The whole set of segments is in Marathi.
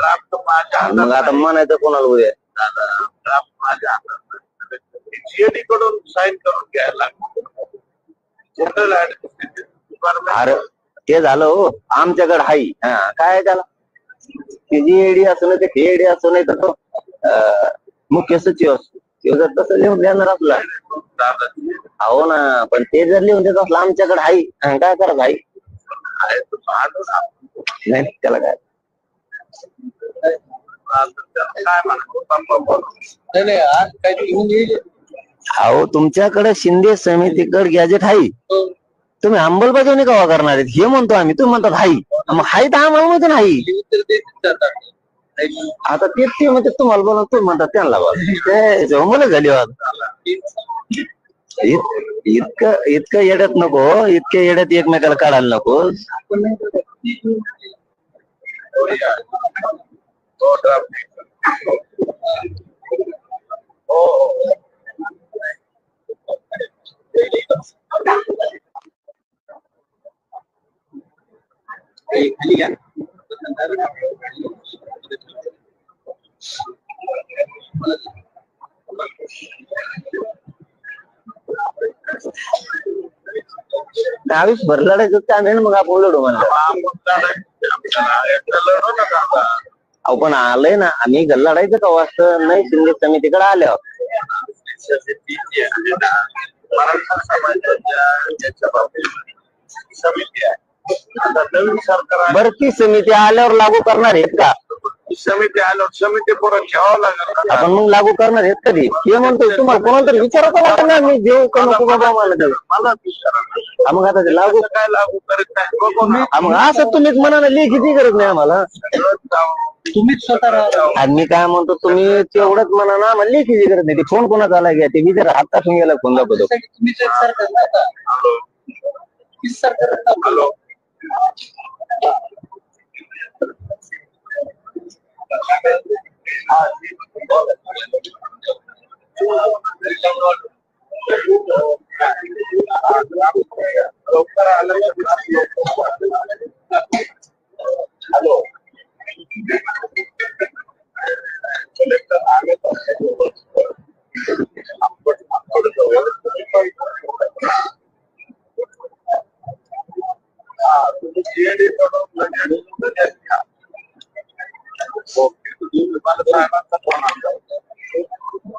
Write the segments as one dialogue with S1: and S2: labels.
S1: मग आता म्हणायचं कोणाला उद्या जीएडी कडून साईन करून घ्यायला अरे ते झालं हो आमच्याकडे हाई काय त्याला जीएडी असं नाही ते केडी असं नाही तर मुख्य सचिव असतो ते जर तसं लिहून देणार आपला हो ना पण ते जर लिहून देत असलं आमच्याकडे हाई काय करत हाई नाही त्याला काय अहो तुमच्याकडे शिंदे समितीकडे गॅजेट आहे तुम्ही अंमलबजावणी कवा करणार आहेत हे म्हणतो आम्ही तुम्ही म्हणतात हाई मग हाई तर आम्हाला माहिती नाही आता ते म्हणते तुम्हाला बोला तुम्ही म्हणतात त्यांना बोला मला झाली इतकं येड्यात नको इतक्या येड्यात एकमेकाला काढायला नको आयुष भर लढायचं त्याने मग आपण लढू म्हणलं अहो पण आलंय ना आम्ही लढायचं का वाजता नाही शिंदे समितीकडे आल्यावर समिती आहे नवीन सरकार बरं ती समिती आल्यावर लागू करणार आहेत का समिती आल्यावर समिती पुढे घ्यावं लागेल आपण मग लागू करणार आहेत कधी हे म्हणतोय तुम्हाला कोणाला तरी विचारायचं लागतं ना मी देऊ का नको बाबा मला मग आता ते लागू काय लागू करत नाही मग असं तुम्हीच म्हणा लेखीची गरज नाही आम्हाला तुम्हीच स्वतः मी काय म्हणतो तुम्ही तेवढंच म्हणा ना मला लेखीची गरज नाही फोन कोणाचा आला घ्या ते मी जर हात टाकून गेला फोन दाखवतो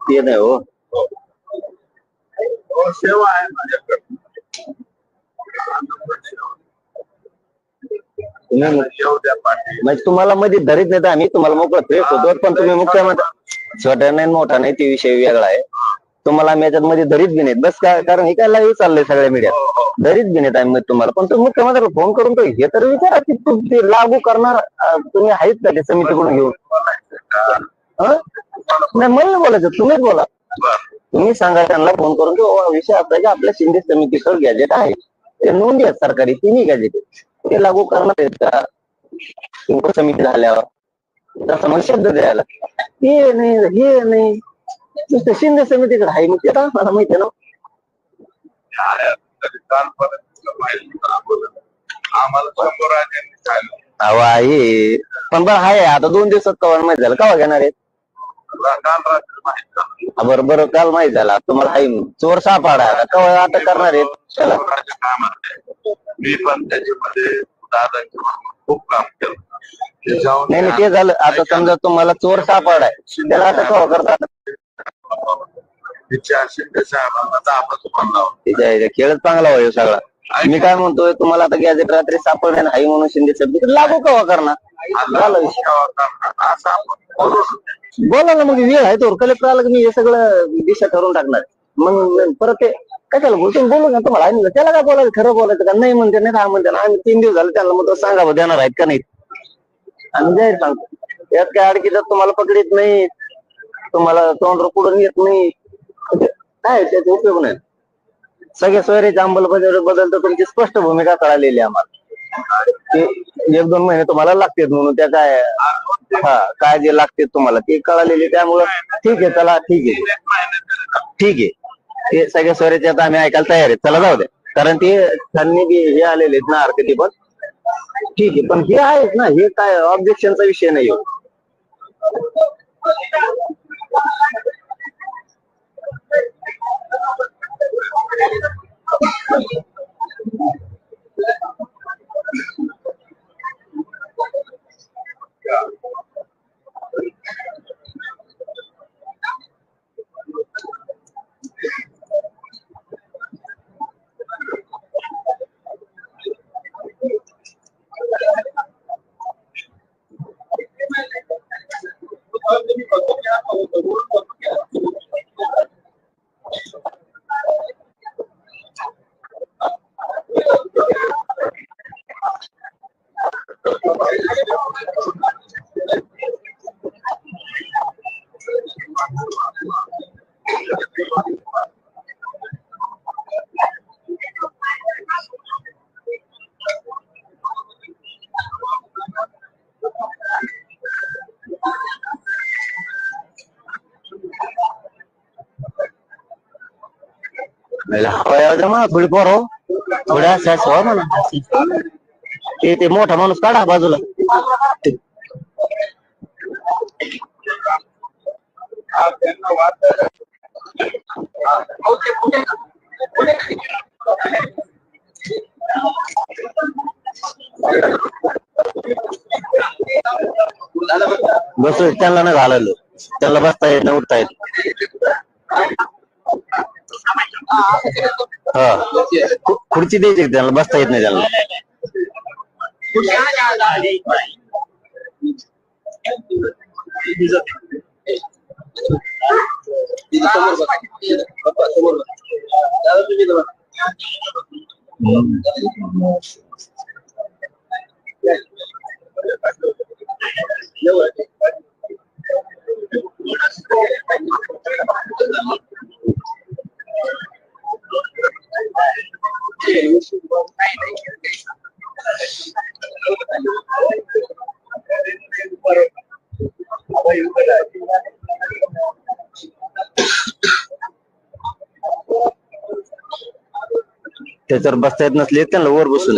S1: ते नाही हो सेवा आहे माझ्याकडे म्हणजे तुम्हाला मध्ये धरीत नाही आम्ही तुम्हाला मोकळं फ्रेश होतो पण तुम्ही मुख्यमंत्री छोटा नाही मोठा नाही ते विषय वेगळा आहे तुम्हाला आम्ही याच्यात मध्ये धरीत बी नाहीत बस काय कारण हे काय लाईव्ह चाललंय सगळ्या मीडियात धरीत बी नाहीत आम्ही तुम्हाला पण तुम्ही मुख्यमंत्र्याला फोन करून तो हे तर विचारा की ते लागू करणार तुम्ही आहेत का ते समितीकडून घेऊन नाही मला बोलायचं तुम्हीच बोला तुम्ही सांगा त्यांना फोन करून की विषय असा की आपल्या शिंदे समितीकडे गॅजेट आहे ते नोंदी आहेत सरकारी तिन्ही गॅजेट ते लागू करणार आहेत का समिती झाल्यावर तसं मला शब्द द्यायला हे नाही नुसतं शिंदे समितीकडे आहे मग ते मला माहिती आहे ना अहो आहे पण बरं आहे आता 2 दिवसात कवा माहिती झालं कवा घेणार आहेत बरं काल माहित झाला तुम्हाला हाय चोर सापडा कवा अटक करणार आहेत मी पण त्याच्यामध्ये खूप काम केलं नाही ते झालं आता समजा तुम्हाला चोर सापडाय त्याला आता कवा करतात खेळच चांगला होईल सगळा मी काय म्हणतोय तुम्हाला आता गॅजेट रात्री सापडले नाही म्हणून शिंदे समिती लागू कवा करणार बोला ना मग वेळ आहे तो कलेक्टर आला की मी हे सगळं दिशा ठरवून टाकणार मग परत ते कशाला बोलतो बोलू ना तुम्हाला आहे त्याला काय बोलायचं खरं बोलायचं का नाही म्हणते नाही म्हणते ना आम्ही 3 दिवस झाले त्यांना मग सांगा देणार आहेत का नाही आम्ही जाहीर सांगतो यात काय अडकी जर तुम्हाला पकडीत नाही तुम्हाला तोंड पुढून येत नाही काय त्याचा उपयोग नाही सगळ्या सोयरीच्या अंमलबजावणी बद्दल तर तुमची स्पष्ट भूमिका कळालेली आहे आम्हाला 1-2 महिने तुम्हाला लागतात म्हणून त्या काय जे लागते तुम्हाला ते कळालेले त्यामुळं ठीक आहे चला ठीक आहे ते सगळ्या सोयऱ्याचे आता आम्ही ऐकायला तयार आहेत चला जाऊ द्या कारण ते त्यांनी हे आलेले आहेत ना अर्थ ते पण ठीक आहे पण हे आहेत ना हे काय ऑब्जेक्शनचा विषय नाही हवा जमा थोडी पोर हो थोड्या हवा म्हणा ते मोठा माणूस काढा बाजूला बस त्यांना नाही घालायला त्याला बसता येत नाही उठता येत हा खुर्ची द्यायची त्याला बसता येत नाही त्याला त्याच्यावर बसता येत नसले त्यांना वर बसून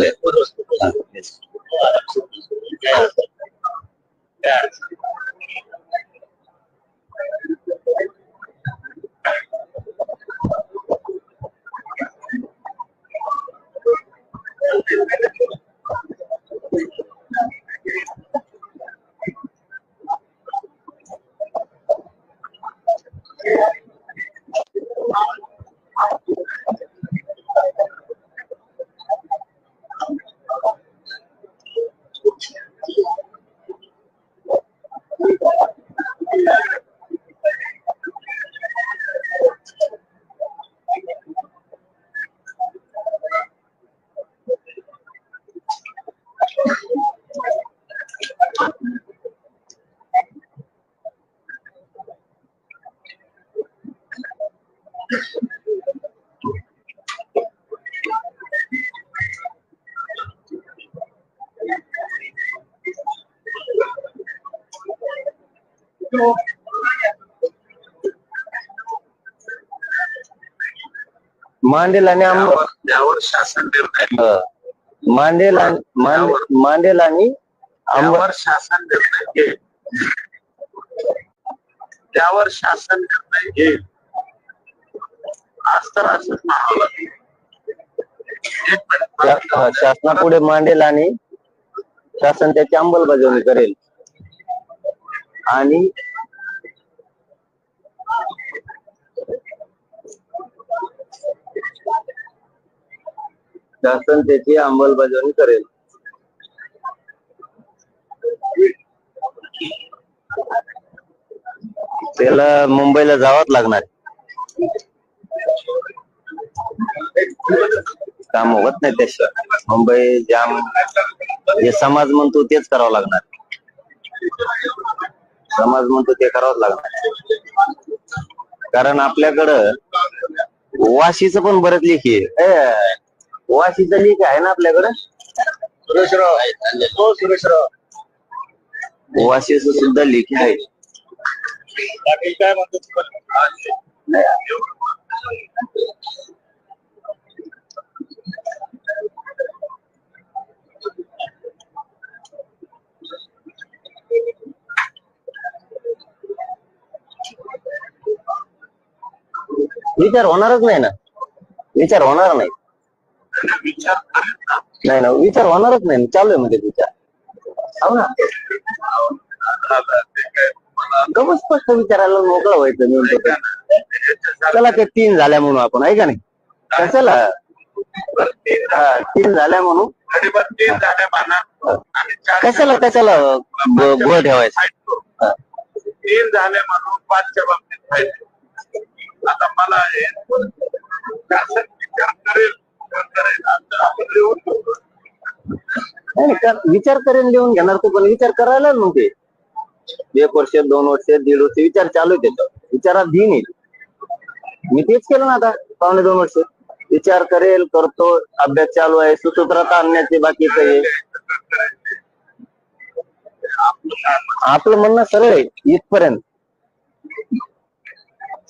S1: मांडेल आणि
S2: त्यावर शासन निर्णय
S1: मांडेल आणि
S2: त्यावर शासन निर्णय घेईल त्यावर शासन निर्णय घेईल आज तर असं
S1: शासनापुढे मांडेल आणि शासन त्याची अंमलबजावणी करेल आणि शासन त्याची अंमलबजावणी करेल त्याला मुंबईला जावंच लागणार काम होत नाही त्याशिवाय मुंबई जाम जे समाज म्हणतो तेच करावं लागणार समाज म्हणतो ते करावंच लागणार कारण आपल्याकडं वाशीचं पण बरेच लेखी आहे वाशीचं लेख आहे ना आपल्याकडं सुरेशराव वाशीचं सुद्धा लेखी आहे
S2: काय म्हणतो
S1: विचार होणारच नाही ना, विचार होणार नाही.
S2: विचार करेल ना.
S1: नाही ना, विचार होणारच नाही. चालू आहे म्हणजे विचार. हो ना,
S2: आता ते काय मला
S1: गमच स्पष्ट विचारायला मोकळं व्हायचं मी म्हणतो. चला ते 3 झाल्या म्हणून आपण, आहे का नाही? कशाला तीन झाल्या म्हणून
S2: गरीबात 3 झाल्या म्हणा आणि 4
S1: कशाला गोळ ठेवायचा? हा.
S2: 3 झाले म्हणून 5च्या बाबतीत फायदे. आता मला हे शासन विचार करेल आता आपण लिहून ठेवू.
S1: नाही, विचार करेन लिहून घेणार तू, पण विचार करायला मग ते 1 वर्ष 2 वर्ष 1.5 वर्ष विचार चालू आहे त्याचा. विचारात दिन येईल. मी तेच केलं ना आता 1.5-2 वर्ष. विचार करेल, करतो, अभ्यास चालू आहे, सुसूत्रता आणण्याचे बाकीचं आहे. आपलं म्हणणं सरळ आहे इथपर्यंत.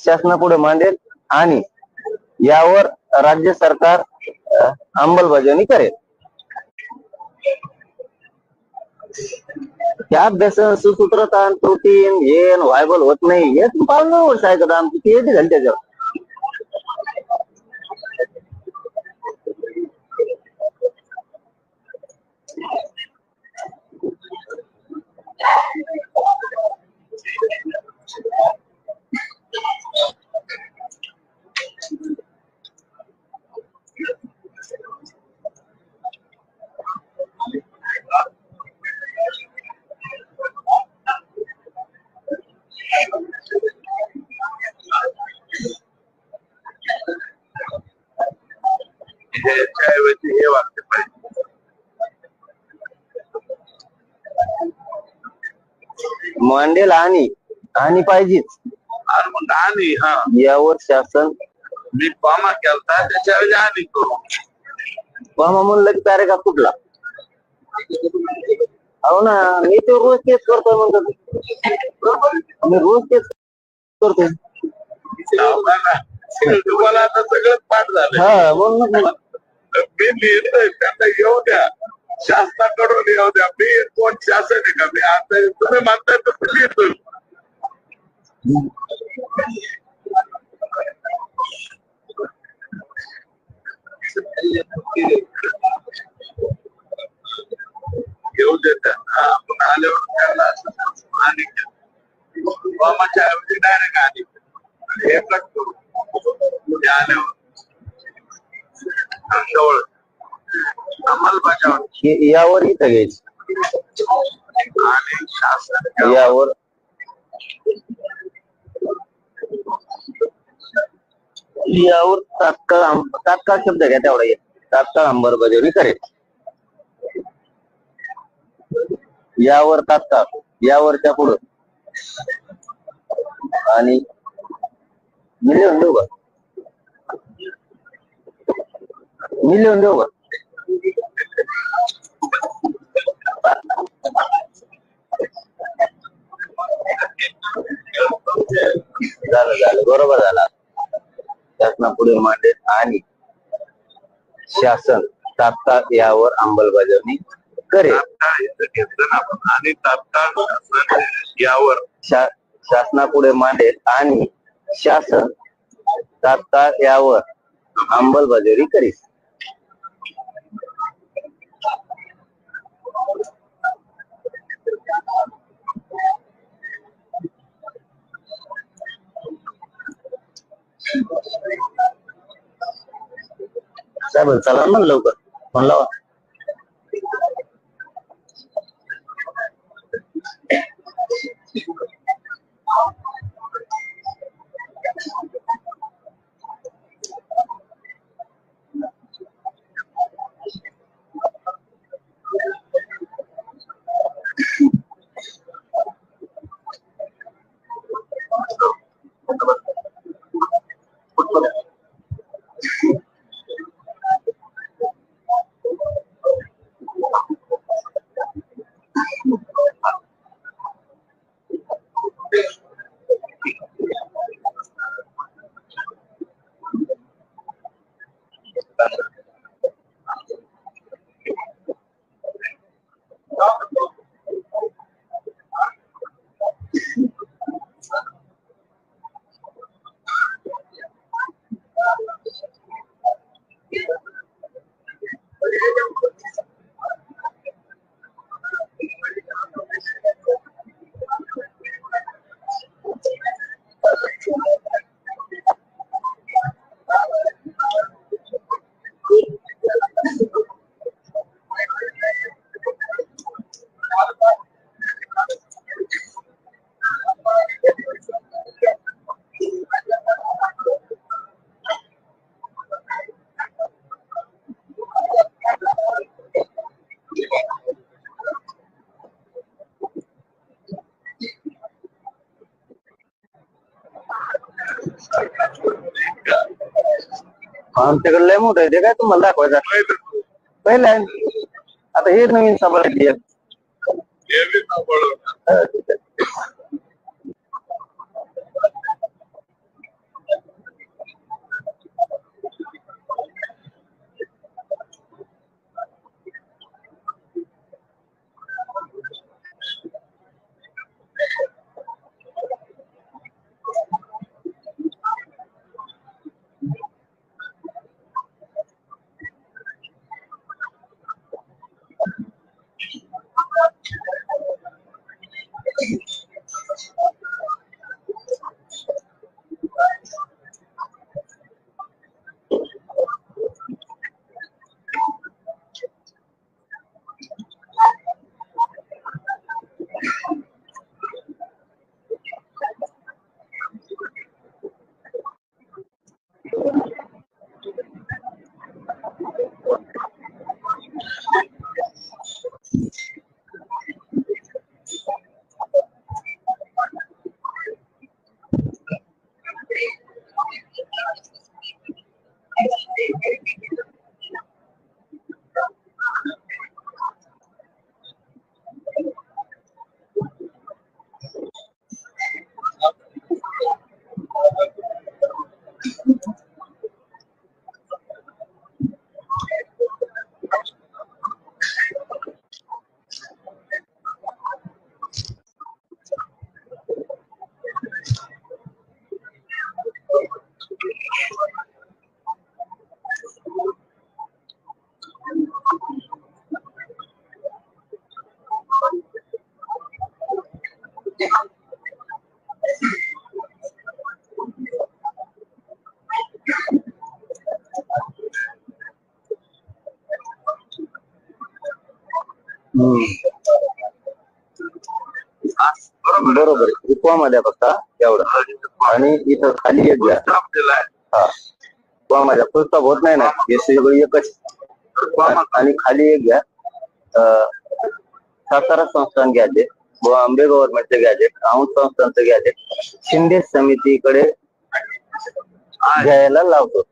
S1: शासनापुढे मांडेल आणि यावर राज्य सरकार अंमलबजावणी करेल. त्या अभ्यास सुसूत्रता प्रोटीन हे व्हायबल होत नाही हे 5 वर्ष आहे का आमची पीएचडी झाली त्याच्यावर.
S2: ह्याच्याऐवजी हे वाक्य पाहिजे.
S1: मांडेल आणि पाहिजेच.
S2: आणि मग आणि हा
S1: यावर शासन
S2: मी कॉमा केलता त्याच्याऐवजी आणि करू.
S1: कॉमा म्हणलं की पॅरेग्राफ कुठला? हो ना, मी तो रोज तेच करतोय म्हणतो. मी रोज तेच करतोय.
S2: तुम्हाला आता सगळंच पाठ झालं.
S1: हा मग
S2: मी लिहितोय त्यांना येऊ द्या, शासनाकडून येऊ द्या. मी कोण शासन आहे का? मी आता तुम्ही म्हणताय तर लिहितोय. येऊ देत आपण आल्यावर त्यांना आणि कॉमाच्या ऐवजी डायरेक्ट आणि हे कट करू आल्यावर जवळ अंमलबजावणी
S1: यावर इथं घ्यायचं
S2: आणि शासन
S1: यावर तात्काळ शब्द घ्या तेवढा तात्काळ अंमलबजावणी करेल. यावर तात्काळ यावरच्या पुढं आणि मी लिहून देऊ का? मी लिहून देऊ का? झालं बरोबर झाला. शासनापुढे मांडेल आणि शासन तात्काळ यावर अंमलबजावणी करेल.
S2: आणि तात्काळ शासन यावर
S1: शासनापुढे मांडेल आणि शासन तात्काळ यावर अंमलबजावणी करेल. साहेब चला ना लवकर फोन लावा. आमच्याकडे लय मोठं आहे ते काय तुम्हाला दाखवायचं
S2: पहिलं
S1: पहिलं आहे. आता हे नवीन सांभाळायची
S2: हे बी सांभाळून.
S1: बरोबर कुवामध्ये फक्त एवढं आणि इथं खाली एक घ्या. हा कुवामध्ये पुस्तक होत नाही ना हे सगळं एकच आणि खाली एक घ्या. सातारा संस्थान घ्यायचे, बॉम्बे गव्हर्नमेंटचे घ्यायचे, औंध संस्थानचं घ्यायचे, शिंदे समितीकडे घ्यायला लावतो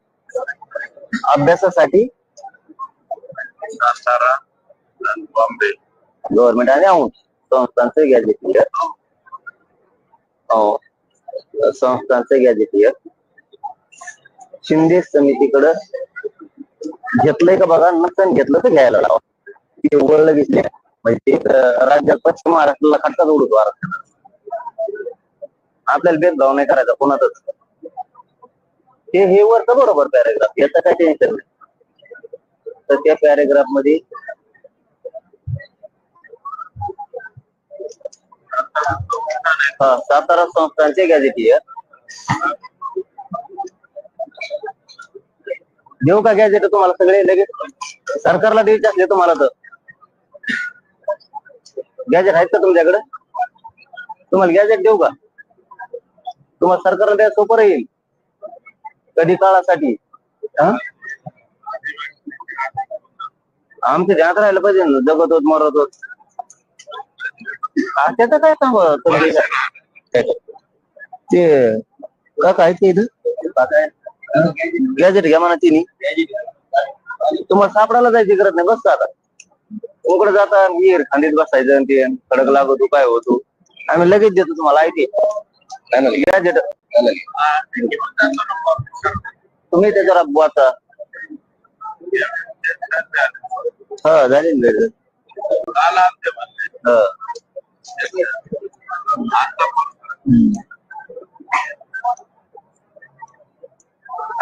S1: अभ्यासासाठी.
S2: सातारा बॉम्बे
S1: गव्हर्नमेंट आणि औंध संस्थांचं गॅजेटियर संस्थांचं गॅजेटियर शिंदे समितीकडे घेतलंय का बघा, नसेल घेतलं तर घ्यायला लावा. ते वळलं घेतले म्हणजे राज्यात पश्चिम महाराष्ट्राला खटकाच उडतो. आपल्याला भेदभाव नाही करायचा कोणातच. हे वरचं बरोबर पॅरेग्राफ, याचं काय टेन्शन नाही. तर त्या पॅरेग्राफ मध्ये सातारा संस्थानचे गॅजेटियर देऊ का गॅजेट तुम्हाला सगळे लगेच? सरकारला द्यायचे असले तुम्हाला तर गॅजेट आहेत का तुमच्याकडे? तुम्हाला गॅजेट देऊ का? तुम्हाला सरकारला द्यायला सोपं राहील कधी काळासाठी. आमचं ध्यानात राहिलं पाहिजे ना, जगत होत मरत होत. त्याचं काय सांग ते का काय ते इथं गॅजेट घ्या म्हणा तिने. तुम्हाला सापडायला जायची गरज नाही, बसता आता उघड जाता विहीर खांदीत बसायचं आणि ते खडक लागतो काय होतो. आम्ही लगेच देतो तुम्हाला आयटी गॅजेट. तुम्ही त्याच्यावर वाचा. हा झाली ना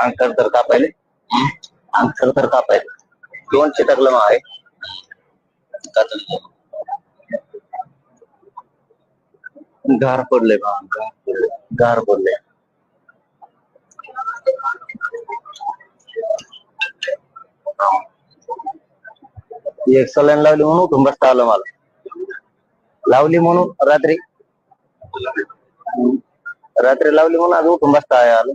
S1: अंतर तर कापायले, अंतर तर कापायले 200 टाकलं मग आहे. गार पडले बा, गार पडले. एक सलाईन लावली म्हणून उठून बसता आलं मला. लावली म्हणून रात्री लावली म्हणून आज उठून बसता आलं.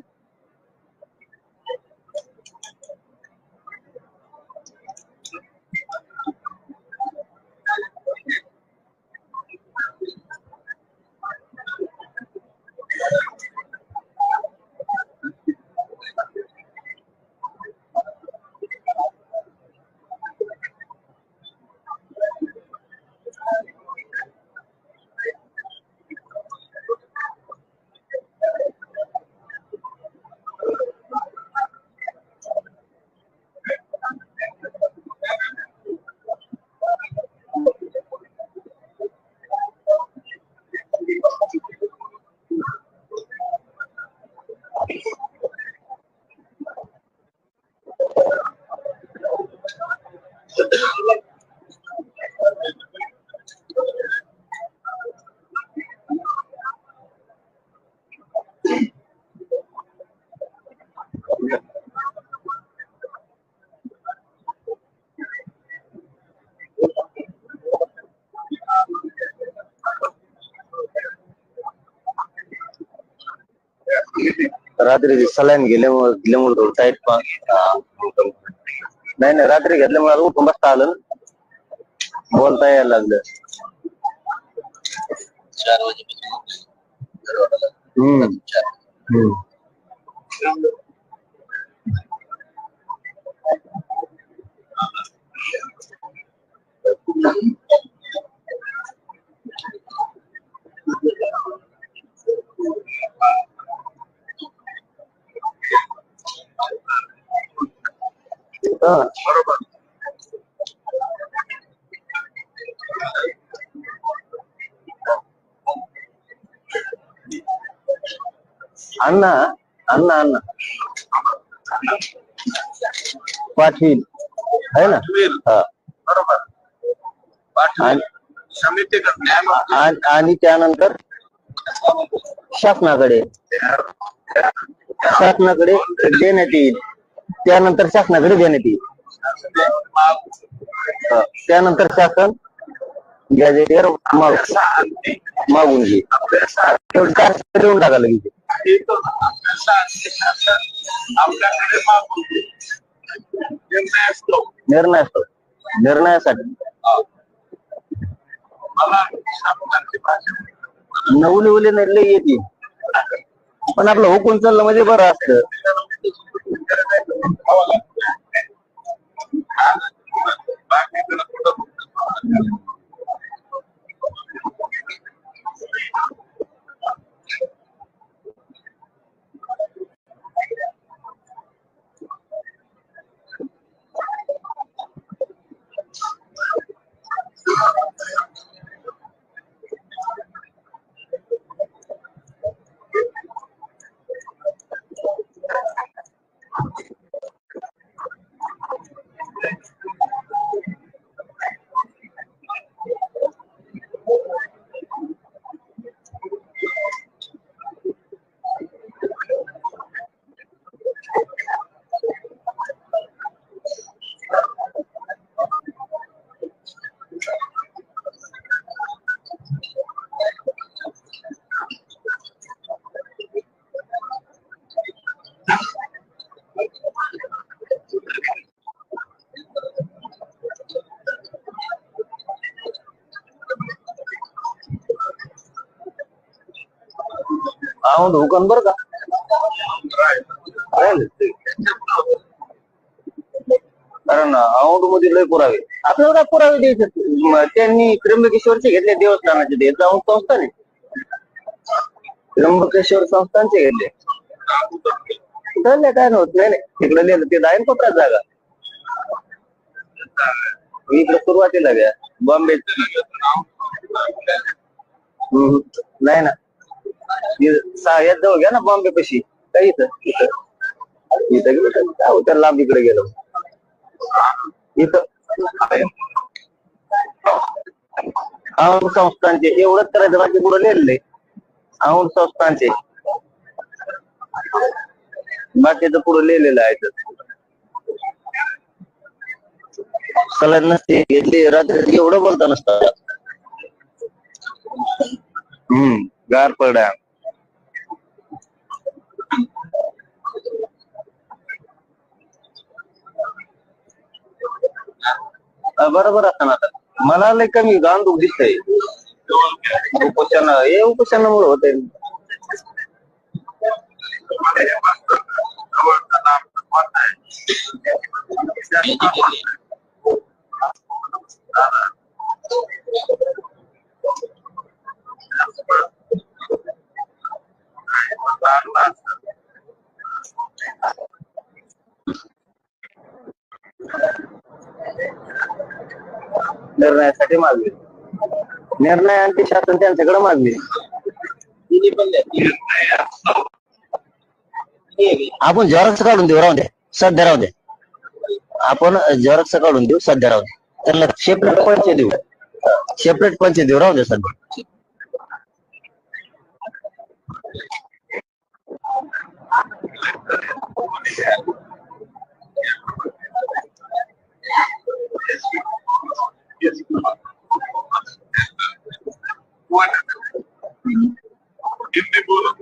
S1: रात्री सलाईन गेल्यामुळे थोडं टाईट. नाही नाही, रात्री घेतल्यामुळे उठून बसता आलं ना, बोलता यायला लागलं.
S3: 4 वाजेपासून
S1: हम्म.
S2: बरोबर.
S1: अण्णा अण्णा अण्णा पाटील आहे ना. हा.
S2: बरोबर.
S1: आणि त्यानंतर शासनाकडे देण्यात येईल. त्यानंतर शासनाकडे देण्यात येईल. त्यानंतर शासन गॅजेटियर मागून घे. देऊन टाकायला लागेल.
S2: आपल्याकडे
S1: निर्णयासाठी
S2: मला शासनाची भाषा
S1: नवली नाही येते, पण आपलं हुकूम चाललं म्हणजे बरं असतं. औंध हुकन बरं का. कारण औंध मध्ये लय पुरावे, आपल्याला काय पुरावे द्यायचे. त्यांनी त्र्यंबकेश्वरचे घेतले देवस्थानाचे, ते जाऊन संस्थान आहे. त्र्यंबकेश्वर संस्थानचे घेतले. काय नव्हत. नाही तिकडे लिहिलं ते जाईन कोपऱ्यात जागा. इकडे सुरुवातीला घ्या बॉम्बे. नाही ना, यात जवळ घ्या ना बॉम्बे पशी. काही इथं गेलं काय होत्या लांब इकडे गेलो. इथं औंध संस्थानचे एवढंच करायचं, बाकी पुढे लिहिलेलं आहे औंध संस्थानचे. बाकीचं पुढे लिहिलेलं आहे. सलग नसते घेतली रात्री एवढं बोलता नसतं. गारपड डॅम. बरोबर असताना आता मला लय कमी गांधूक दिसतंय. उपोषणामुळे होतंय. निर्णयासाठी मागले. निर्णय आणि शासन त्यांच्याकडे मागले. आपण झेरॉक्स काढून देऊ, राहू द्या सध्या, राहू द्या. आपण झेरॉक्स काढून देऊ सध्या, राहू द्या. त्यांना सेपरेट पंच देऊ, राहू द्या सध्या.
S2: हिंदी बोलत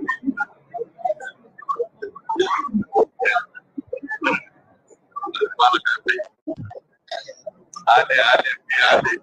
S2: आले.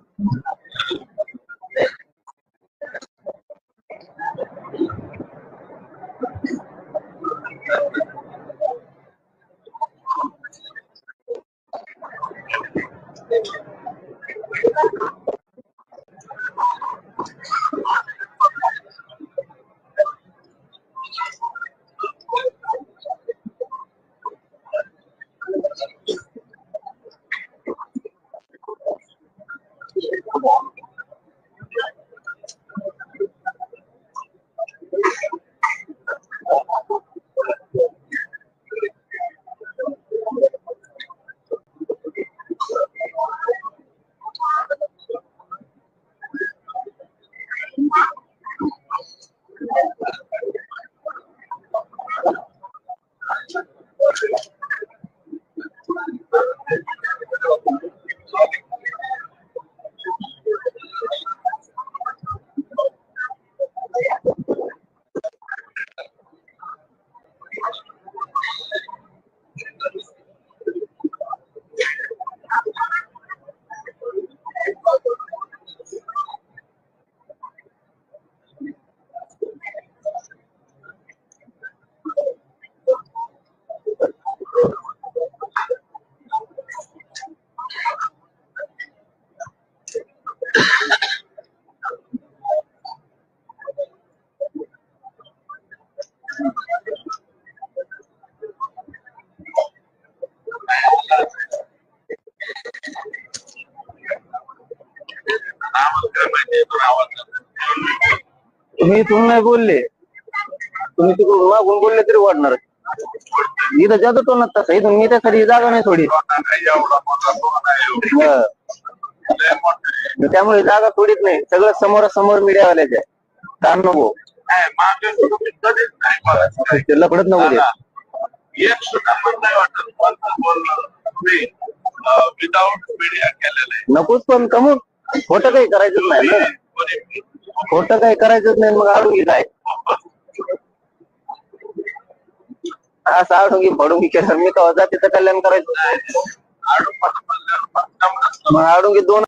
S1: तुम्ही इथून नाही बोलले, तुम्ही तिकडून मागून बोलले तरी वाढणार. इथं जातो तो ना तसं, इथून मी त्यासाठी जागा नाही थोडी. त्यामुळे जागा थोडीच नाही, सगळं समोरासमोर मीडियावाल्याचे काम नको लकडत नको ते.
S2: एक सुद्धा पण नाही वाटत बोलणं विदाउट मीडिया केलेलं
S1: नकोच पण कमून खोटं काही करायचंच नाही ना, खोटं काही करायचंच नाही. मग आडुंगी काय असं आडुंगी फडुंगी केलं मी का जातीचं कल्याण करायचं. मग आडुंगी दोन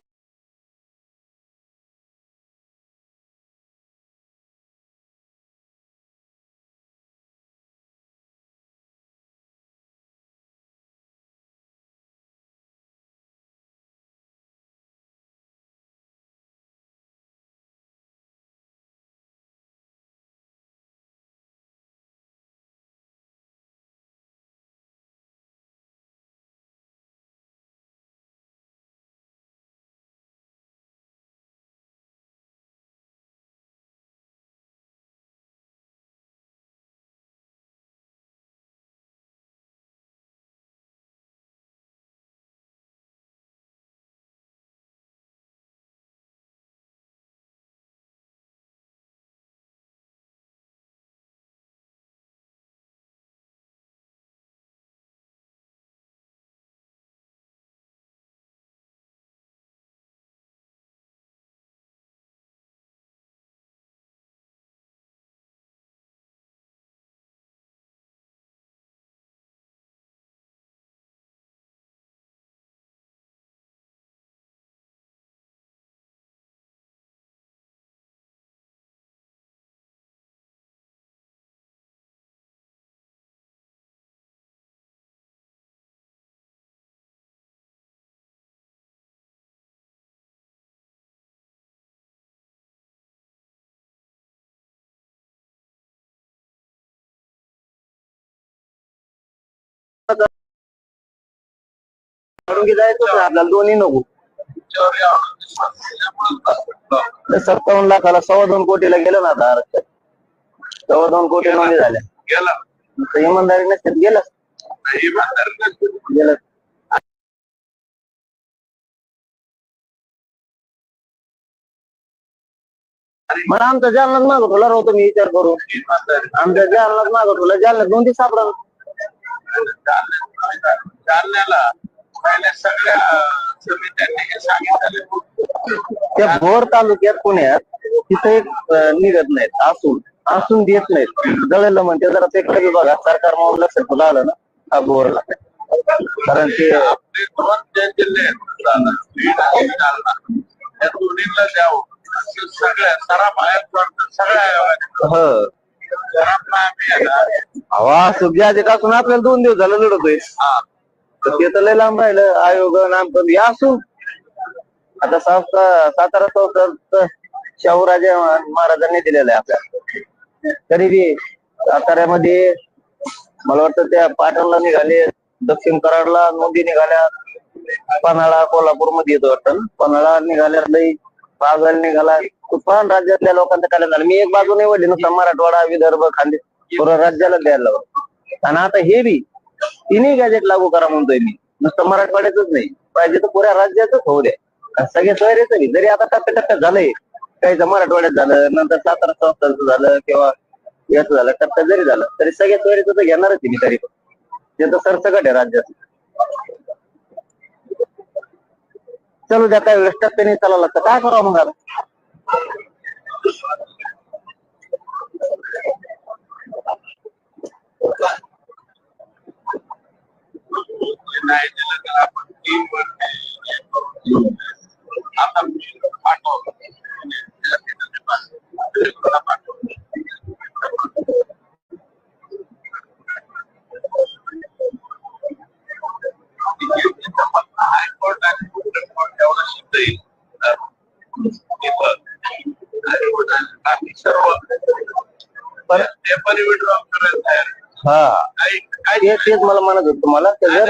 S1: आडुंगी जायचंच नाही आपल्याला, दोन्ही नको. 57 लाखाला 2.25 कोटीला गेलं ना आता आरक्षण, 2.25 कोटी नोंदी झाल्या.
S2: गेला
S1: इमानदारी नसते गेलं गेलं. मला आमच्या जालनात मागं तुला राहतो मी विचार करून, आमच्या जालनात मागं तुला जालन्यात नोंदी सापडा.
S2: जालन्याला पहिल्या सगळ्या समित्यांनी हे सांगितलं.
S1: त्या भोर तालुक्यात पुण्यात तिथे एक निघत नाहीत, असून देत नाहीत. जळलं म्हणते जरा ते कधी बघा सरकार म्हणून लक्ष तुला आलं ना हा भोरला कारण ते
S2: आपले दोन जे जिल्हे आहेत जालना, बीड आणि जालना, या दोन्हीला द्यावं असं सगळ्या बाहेर सगळ्या
S1: हो
S2: घरातला आम्ही आहे ना,
S1: हवा सुग्या आधीपासून आपल्याला 2 दिवस झालं लढतोय.
S2: हा,
S1: तर ते तर लय लांब राहिलं आयोग नामकरण या असून आता सातारा संस्थान शाहूराजे महाराजांनी दिलेलं आहे आपल्याला. तरी बी साताऱ्यामध्ये मला वाटतं त्या पाटणला निघाले, दक्षिण कराडला नोंदी निघाल्या, पन्हाळा कोल्हापूरमध्ये येतो वाटतं, पन्हाळा निघाल्या, लई पागल निघाला, तुफान राज्यातल्या लोकांचं कल्याण झालं. मी एक बाजू नाही वडली नुसतं मराठवाडा, विदर्भ, खांदे पूर्ण राज्याला द्यायला लावलं. आणि आता हे बी तिन्ही गॅजेट लागू करा म्हणतोय मी, नुसतं मराठवाड्यातच नाही, पाहिजे तर पुऱ्या राज्यातच होऊ द्या. सगळे सोयरेच जरी आता टप्प्याटप्प्यात झालंय, काही मराठवाड्यात झालं, नंतर सातारा संस्थांचं झालं किंवा याच झालं, टप्प्यात जरी झालं तरी सगळ्या सोयरेच तर घेणारच मी तरी पण. ते तर सरसकट आहे राज्यात. चलू द्या, काय वेळेस टप्प्याने चालावं लागतं, काय करावं मग आता.
S2: नाही दिलं तर आपण 3 वर्ष आता पाठवलं. हायकोर्ट आणि सुप्रीम कोर्ट एवढं शब्द येईल बाकी सर्व ते पण विड्रॉ करायचं आहे.
S1: हा तेच मला म्हणत होत तुम्हाला, जर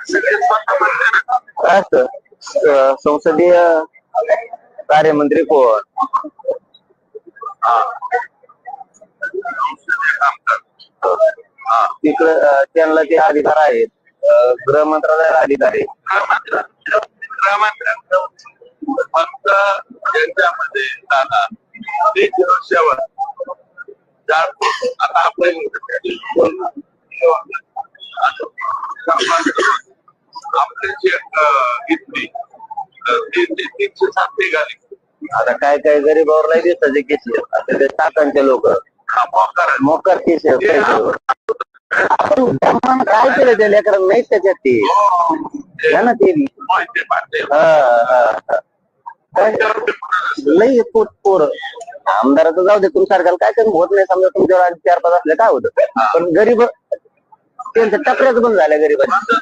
S2: सगळे स्वतः म्हणते ना,
S1: काय असतं संसदीय कार्यमंत्री कोण, तिकडं त्यांना ते अधिकार आहेत, गृह मंत्रालयाला अधिकार आहे.
S2: फक्त ज्यांच्यामध्ये दादा ते वर्षावर आता आपण आपले जे इथली 307 निघाली.
S1: आता काय काय गरीबावर नाही दिसत केस, आता ते टाकांचे लोक मोकर केस काय केलं त्या लेकरांना नाही त्याच्यात ते ना ते लई पोर आमदाराचं जाऊ दे, तुमच्यासारख्याला काय कमी होत नाही, समजा तुमच्यावर 4-5 असले काय होतं, पण गरीब त्यांच्या टपऱ्याच बंद झाल्या गरीबांच्या.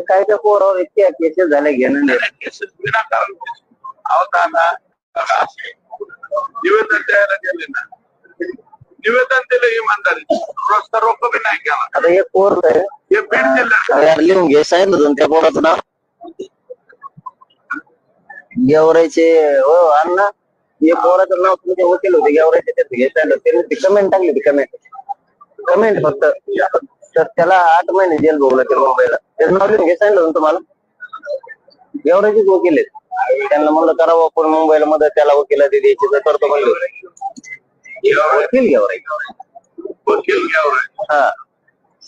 S1: काय त्या पोरावर इतक्या केसेस झाल्या घेणं नाही.
S2: निवेदन द्यायला गेले ना, निवेदन दिलं इमानदारी, रस्ता रोको बी नाही केला.
S1: आता हे पोर आहे,
S2: हे बीड जिल्ह्यात
S1: लिहून घे, सांगितलं त्या पोराचं नाव गेवरायचे हो अण्णा, हे पोराचं नाव तुमचे वकील होते गेवरायचे, त्याचं घ्यायचं त्यांनी ती कमेंट टाकली, ती कमेंट फक्त, तर त्याला 8 महिने जेल भोगला ते मुंबईला. त्याचं नाव लिहून घे, सांगितलं तुम्हाला. गेवरायचेच वकील आहेत, त्यांना म्हणलं करावं पण मुंबईला मदत, त्याला वकिला ते द्यायची तर करतो म्हणलं. वकील गेवराय, हा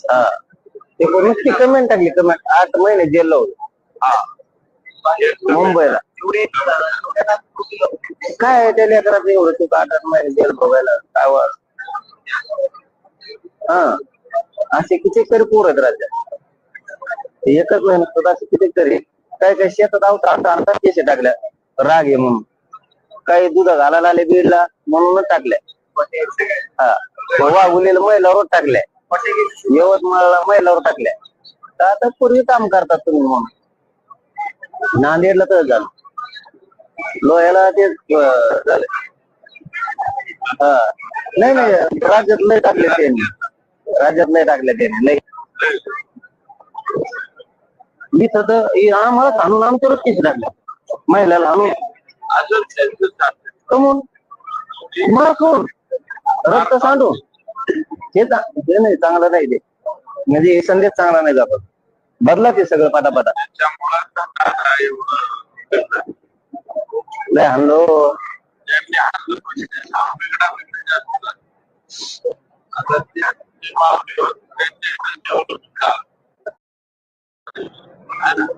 S1: हा, ते नुसती कमेंट टाकली, कमेंट 8 महिने जेल मुंबईला. काय त्या लेकरात एवढं तू 8 महिने जेल भोगायला काय वा. हा, असे कितीतरी पोर आहेत राज्यात, एकच महिन्यात असे कितीतरी. काय काय शेतात आणतात केसे टाकल्या राग आहे म्हणून, काही दूध घालायला आले बीडला म्हणूनच टाकल्या. हा, वाघुलीला महिलावर टाकल्या, यवतमाळला महिलावर टाकल्या. तर आता पूर्वी काम करतात तुम्ही म्हणून. नांदेडला तर झालं, लोह्याला ते झालं. हा, नाही राज्यात नाही टाकले त्यांनी, राज्यात नाही टाकले त्यांनी, नाही इथं तर आम्हाला आणून आमच्यावरच केस टाकल्या, महिलाला आणून कमून मला कोण रक्त सांडून. हे नाही चांगलं नाही, ते म्हणजे संदेश चांगला नाही जातात, बदला ते सगळं पाटापाटा. लय हाणलो.
S2: ज्यांनी आणलं म्हणजे वेगळा वेगळा आता ते मावळे होते, त्यांचे का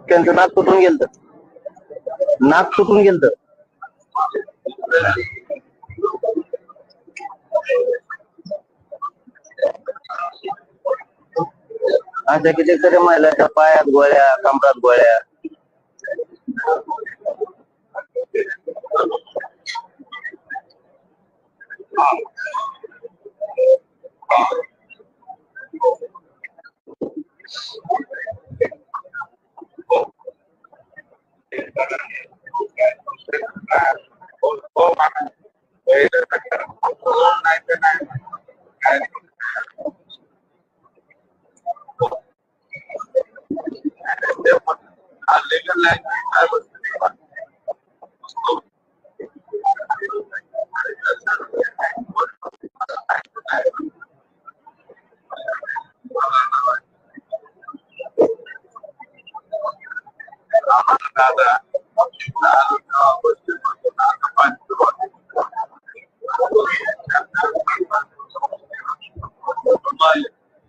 S1: त्यांचं नाक तुटून गेलं, नाक तुटून गेलं. अशा कितीतरी महिलांच्या पायात गोळ्या, कमरात गोळ्या.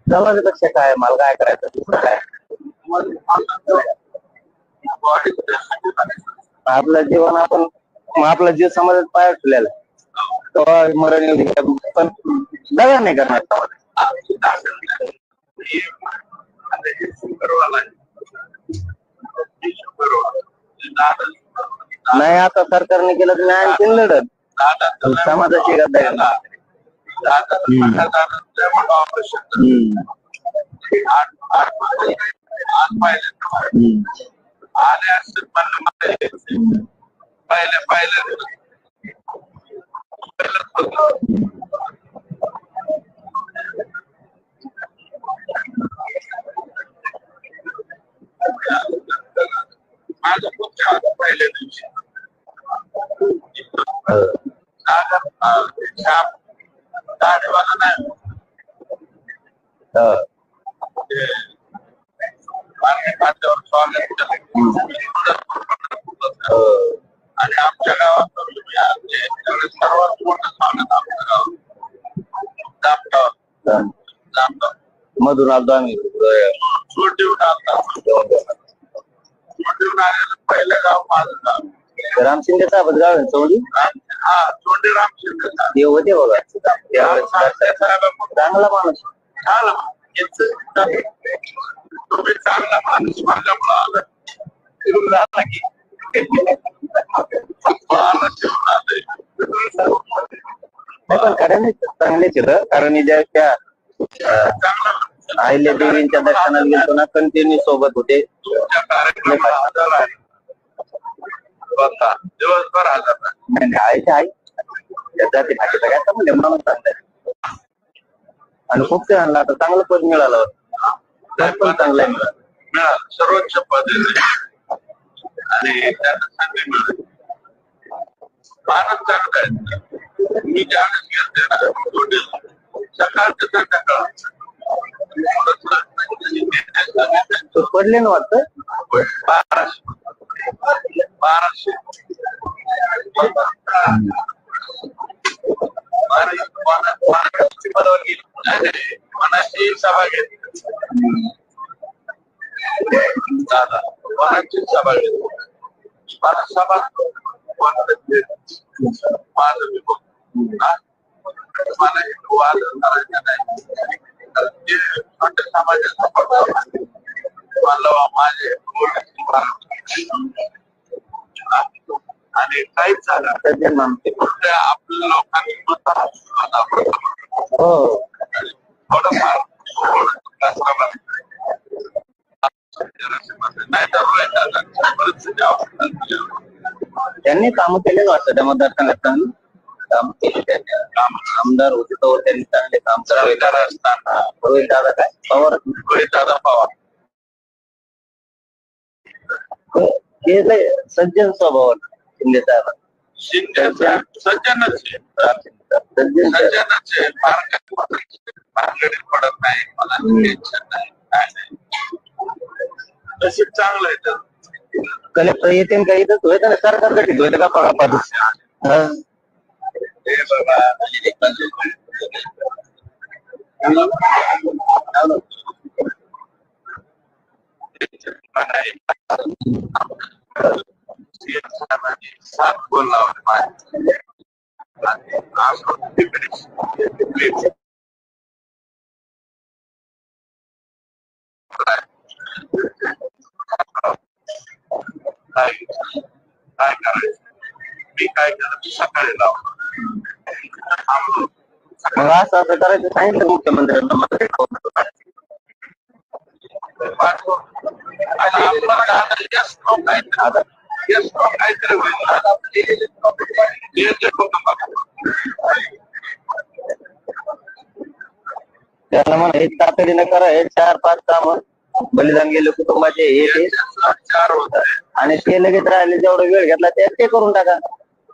S1: समाजापेक्षा काय, मला काय करायचं दुसरं काय. आपलं जीवन आपण, आपला जीव समाजात पाय ठेवलेला तेव्हा मरण येऊ दे, पण दगा नाही करणार. नाही आता सरकारने केलं तर नाही आणखीन लढत समाजाची गद्दारी.
S2: माझं खूप छान पहिल्या दिवशी आणि आमच्या गावात सर्वात मोठं स्वागत आमच्या गावात
S1: मधून आलो आम्ही.
S2: छोटीहून आलेलं पहिलं गाव माझं गाव
S1: राम शिंदे साहेब गाव आहे चौडी.
S2: हा चोंडी राम शिंदे
S1: ते होते बघा, चांगला माणूस.
S2: तुम्ही चांगला माणूस माझ्यामुळे आला फिरून राहिला की
S1: पण खरं चांगलेच होतं, कारण ज्या त्या अहिल्या देवींच्या दर्शनाला गेलो ना, कंटिन्यू सोबत होते.
S2: दिवसभर हजर
S1: नाही आईच्या आई जाती भाषेचा काय म्हणजे माणूस चांगला आणि खूप ते आणला, आता चांगलं पद मिळालं, पण चांगलं
S2: मिळालं सर्वोच्च पद आणि त्यांना संधी मिळाली. फारच चांगलं आहे. मी ज्यावेळेस गेलते ना सकाळचं संध्याकाळ
S1: पडले ना वाटतं
S2: 1200 मनाची सभा घेतली दादा, मनाची सभा घेतली. मला सभा माझं मी मला एक वाद करायचा नाही. छोट्या समाजाचा मला माझे आणि काहीच झालं आपल्या लोकांनी थोडंफार
S1: त्यांनी काम केले वाटतं त्या मतदारसंघात, काम केले त्यांनी. आमदार होते तर त्यांनी चांगले काम करावे. रोहित दादा काय पवार,
S2: रोहित दादा पवार
S1: हे सज्जन स्वभाव शिंदे साहेब.
S2: शिंदे सज्जनच सज्जनच पडत नाही, मला टेन्शन नाही काय नाही. तसे चांगलं आहे.
S1: कलेक्टर येते का इथंच होय ना सरकार गठीत होय का पगार
S2: हे बाबा सात गोल लावले काय करायचं मी काय करत सकाळी लावतो
S1: मग असं असं करायचं सांगितलं मुख्यमंत्र्यांना त्याला म्हणा हे तातडीनं करा हे 4-5 काम बलिदान गेले कुटुंबाचे हे ते
S2: चार होत
S1: आणि ते लगेच राहिले जेवढा वेळ घेतला ते करून टाका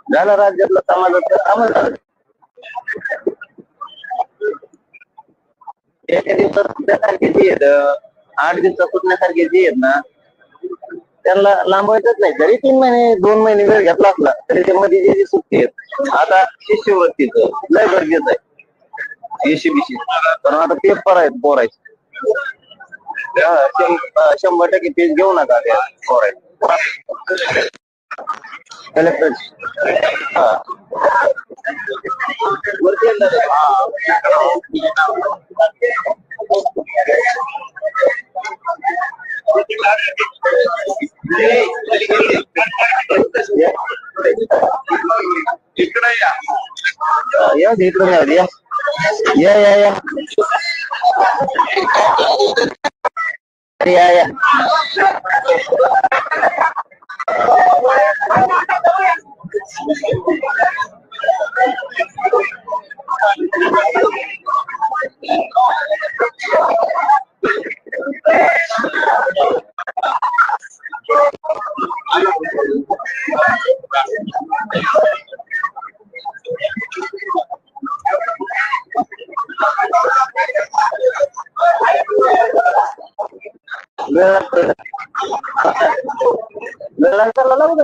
S1: झालं राज्यातलं समाजातलं कामच झालं एका दिवसात सुटण्यासारखे जे आहेत 8 दिवसात सुटण्यासारखे जे आहेत ना त्यांना लांबवायचंच नाही जरी 3 महिने 2 महिने वेळ घेतला असला तरी त्यामध्ये जे सुट्टी आहेत आता शिष्यवृत्तीचं लय गरजेचं आहे एसीबीसी पण आता पेपर आहेत पोरायचे 100% पेज घेऊ नका त्या पोरायचे कलेक्टर
S2: इकडे
S1: या इकडे या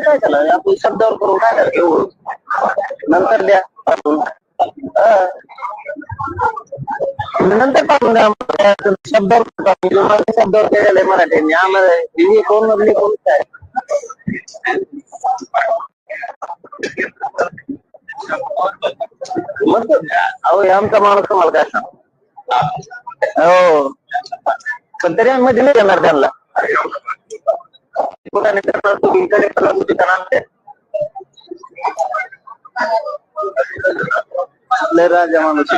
S1: काय झालं आपण शब्दावर करून काय झालं घेऊ नंतर द्या नंतर टाकून द्या शब्दावर केलेलं आहे मराठी आम्हाला हिंदी कोण मधली कोण काय मग अहो आमचा माणूस तुम्हाला काय सांग हो पण तरी आम्ही मध्ये नाही येणार त्यांना राजा माणूस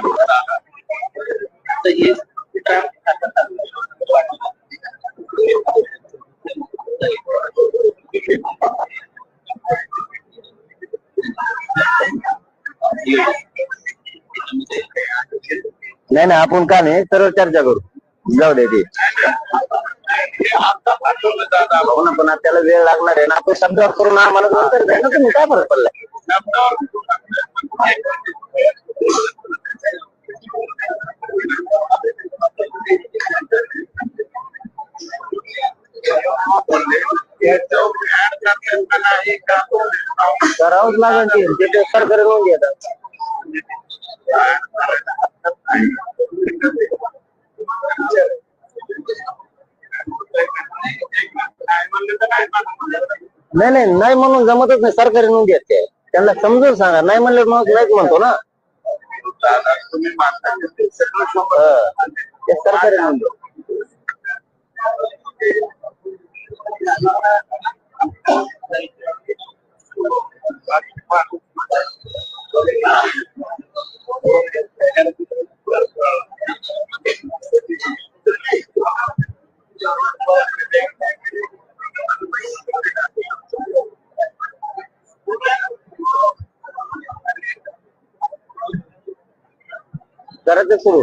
S1: नाही ना आपण का नाही सरळ चर्चा करू जाऊ दे ते पण त्याला वेळ लागणार आहे ना आपण शब्दावर करून आम्हाला नंतर द्या ना तुम्ही काय फरक पडला करावंच लागेल ते सरकारी नोंद येतात नाही म्हणून जमतच नाही सरकारी नोंद येत ते त्यांना समजून सांगा नाही म्हणलं मग नाहीच म्हणतो ना
S2: तुम्ही
S1: ते सरकारी नोंद करायचं सुरू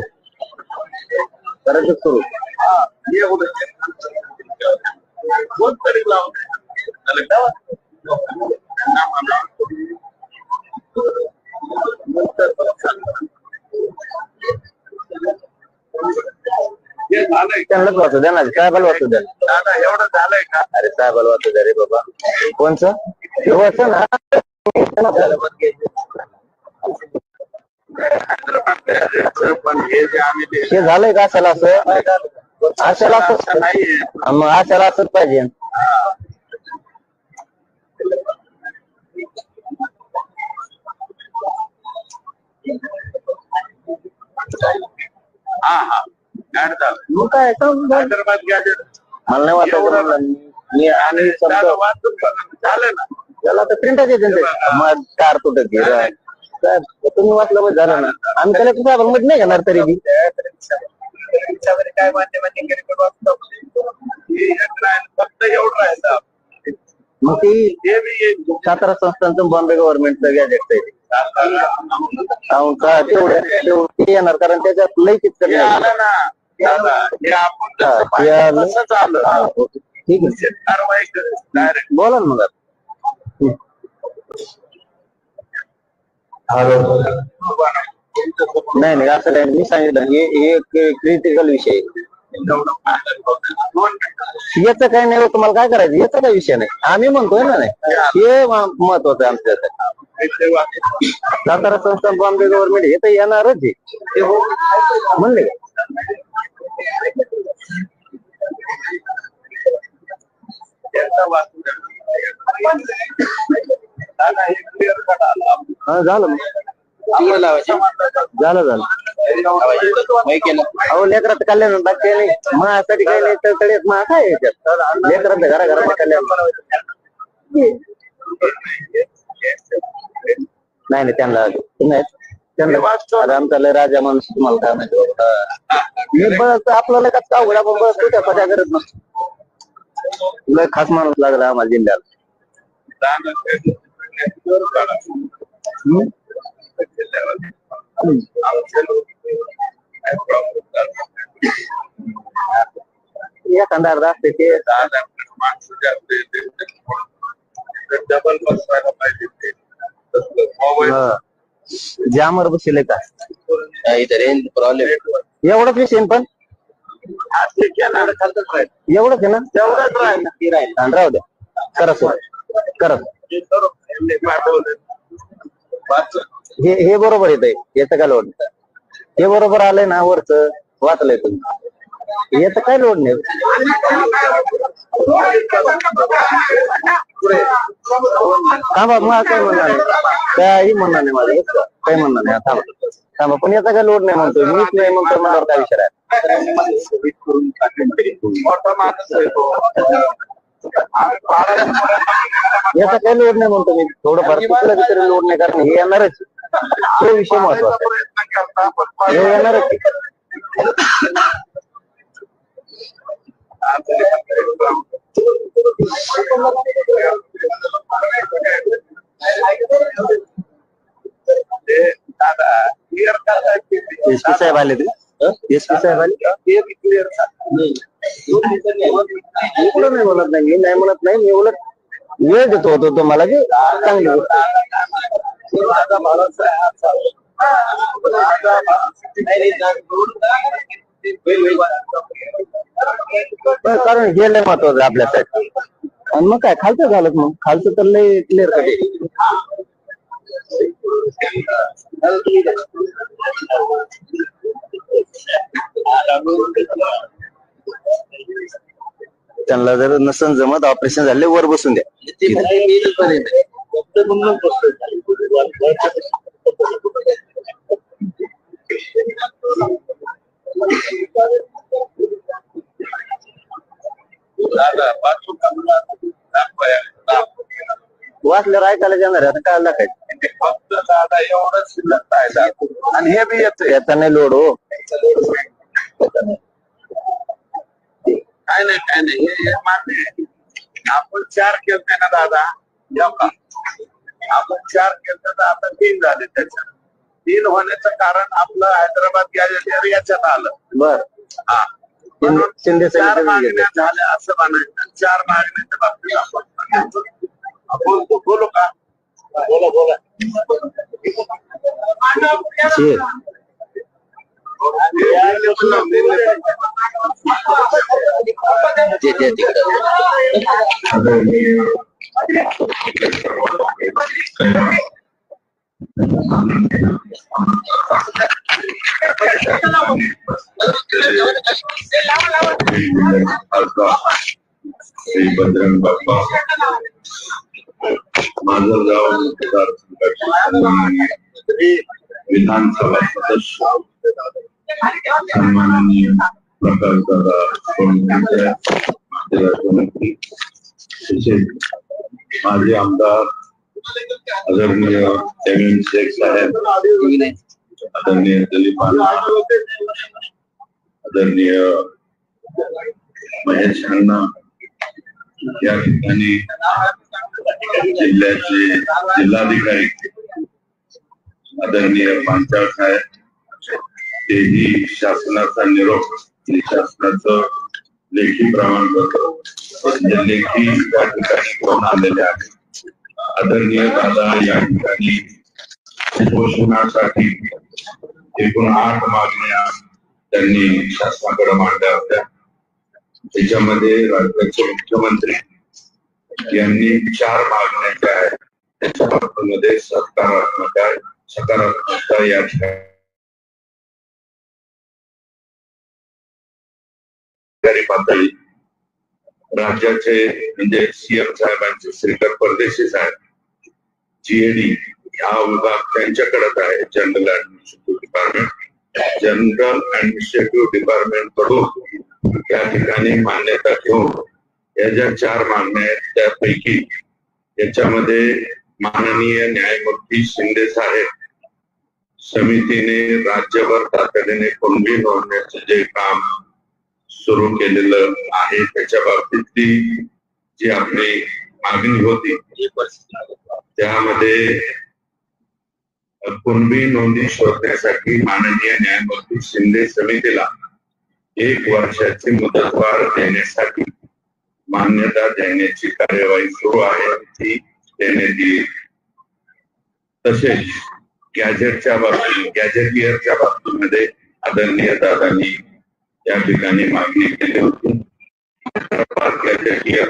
S2: कोण तरी झालंय का?
S1: त्यांनाच वाचू द्या ना, साहेबाला वाचू द्या.
S2: दादा एवढं झालंय का?
S1: अरे साहेबाला वाचू द्या रे बाबा. कोणचं हे वाचा ना.
S2: पण हे जे आम्ही ते
S1: हे झालंय का असायला असं, असायला
S2: असं
S1: असं
S2: नाहीये.
S1: मग असायला असंच पाहिजे.
S2: हा हा ऍड झालं.
S1: मग काय
S2: हैदराबाद गॅजेट
S1: मला नाही वाटायचं म्हणलं. मी आणि शब्द
S2: वाचून बघा. झालं ना.
S1: त्याला तर प्रिंटच येते मग कार तुटत साहेब तुम्ही वाचलं बस झालं ना. आम्ही त्याला साहेब मध्ये नाही घेणार तरी बी.
S2: काय माध्यमांनी फक्त एवढं राहिलं.
S1: मग ती
S2: हे बी एक
S1: सातारा संस्थांचं बॉम्बे गव्हर्नमेंटचं गॅजेट ते येणार कारण त्याच्यात लई किचकट
S2: हे आलं ना दादा. हे आपण जसं पाहिलं तसंच आलं.
S1: ठीक आहे
S2: कारवाई डायरेक्ट
S1: बोला ना मग नाही नाही असं काही मी सांगितलं हे एक क्रिटिकल विषय आहे. याचं काही नाही तुम्हाला काय करायचं याचा काही विषय नाही. आम्ही म्हणतोय ना नाही हे महत्वाचं आहे आमच्यासाठी. सातारा संस्थान बॉम्बे गव्हर्नमेंट हे तर येणारच आहे म्हणले. हा झालं मग झालं झालं अहो लेकराचं कल्याण बाकी नाही माझ्यासाठी काही नाही तर तळ्यात मग काय याच्यात लेकराचं घराघरात कल्याण नाही नाही त्यांना त्यांना आमचा लय राजा माणूस तुम्हाला काय माहिती मी बस आपल्याला का अवघड आपण बस तू त्या पत्या करत नसतो लय खास माणूस लागला आम्हाला जिल्ह्यात. एखादा अर्धा असते ते
S2: डबल बसवायला पाहिजे ते मोबाईल
S1: जामवर बसेल का
S3: रेंज प्रॉब्लेम
S1: एवढंच विषय पण एवढंच आहे ना
S2: तेवढंच राहील.
S1: आणि राहू द्या करत करत हे बरोबर येत याचं काय लोड हे बरोबर आलंय ना वरच वाचलंय तुम्ही याचं काय लोड नाही. थांबा मग काय म्हणणार नाही काही म्हणणार नाही माझं काही म्हणणार नाही थांबा थांबा पण याचा काय लोड नाही म्हणतोय मीच नाही म्हणतो मला काय विचार आहे. याचा काही लोड नाही म्हणतो मी थोडंफार कुठला तरी लोड नाही कारण हे येणारच तो विषय महत्वाचा हे येणारच. एसपी साहेब आले ते एसपी साहेब आले कुठं नाही म्हणत नाही मी नाही म्हणत नाही मी उलट वेळ देतो होतो तुम्हाला की चांगली कारण हे लय महत्वाचं आपल्यासाठी आणि मग काय खालचं झालं मग खालचं तर लय क्लिअर कटे त्यांना जर नसन जमत ऑपरेशन झाले वर बसून द्या. वाचल्यावर ऐकायला जाणार आता काय दाखायचं
S2: फक्त दादा एवढंच शिल्लक आहे आणि हे बी येत
S1: याचा नाही लोड हो
S2: काय नाही हे मान्य आहे. आपण 4 केलते ना दादा आपण 4 केलते तर आता 3 झाले त्याच्यात 3 होण्याचं कारण आपलं हैदराबाद गॅजेटियर याच्यात आलं.
S1: बर
S2: हा म्हणून
S1: शिंदे
S2: 4 मागण्या झाल्या असं म्हणायचं. 4 मागण्याच्या बाबतीत आपण बोलू का बोला
S3: जे ते तिकडं
S2: श्री बजरंग बाप्पा माझं गाव मतदारसंघाचे विधानसभा सदस्य सन्माननीय प्रकाशदादा सोनवणे, माझे राज्यमंत्री तसेच माजी आमदार आदरणीय एम शेख साहेब, आदरणीय दिलीप अण्णा, आदरणीय महेश अण्णा, या ठिकाणी जिल्ह्याचे जिल्हाधिकारी आदरणीय पांचाळ साहेब, तेही शासनाचा निरोप, शासनाचं लेखी प्रमाणपत्र लेखी या ठिकाणी करून आलेले आहे. आदरणीय दादा या ठिकाणी उपोषणासाठी एकूण 8 मागण्या त्यांनी शासनाकडे मांडल्या होत्या. त्याच्यामध्ये राज्याचे मुख्यमंत्री यांनी 4 मागण्या ज्या आहेत त्याच्या बाबतीमध्ये सकारात्मकता या ठिकाणी पातळी राज्याचे म्हणजे सीएम साहेबांचे श्रीकर परदेशी साहेब जीएडी हा विभाग त्यांच्याकडेच आहे. जनरल ऍडमिनिस्ट्रेटिव्ह डिपार्टमेंट कडून त्या ठिकाणी मान्यता घेऊन या ज्या 4 मागण्या आहेत त्यापैकी याच्यामध्ये माननीय न्यायमूर्ती शिंदे साहेब समितीने राज्यभर तातडीने कुणबी नोंदण्याचे जे काम सुरू केलेलं आहे त्याच्या बाबतीतली जी आपली मागणी होती त्यामध्ये कुणबी नोंदी शोधण्यासाठी माननीय न्यायमूर्ती शिंदे समितीला 1 वर्षाची मुदतवाढ देण्यासाठी मान्यता देण्याची कार्यवाही सुरू आहे, ती देण्यात येईल. तसेच गॅजेटियरच्या बाबतीमध्ये आदरणीय दादांनी या ठिकाणी मागणी केली होती. गॅजेटियर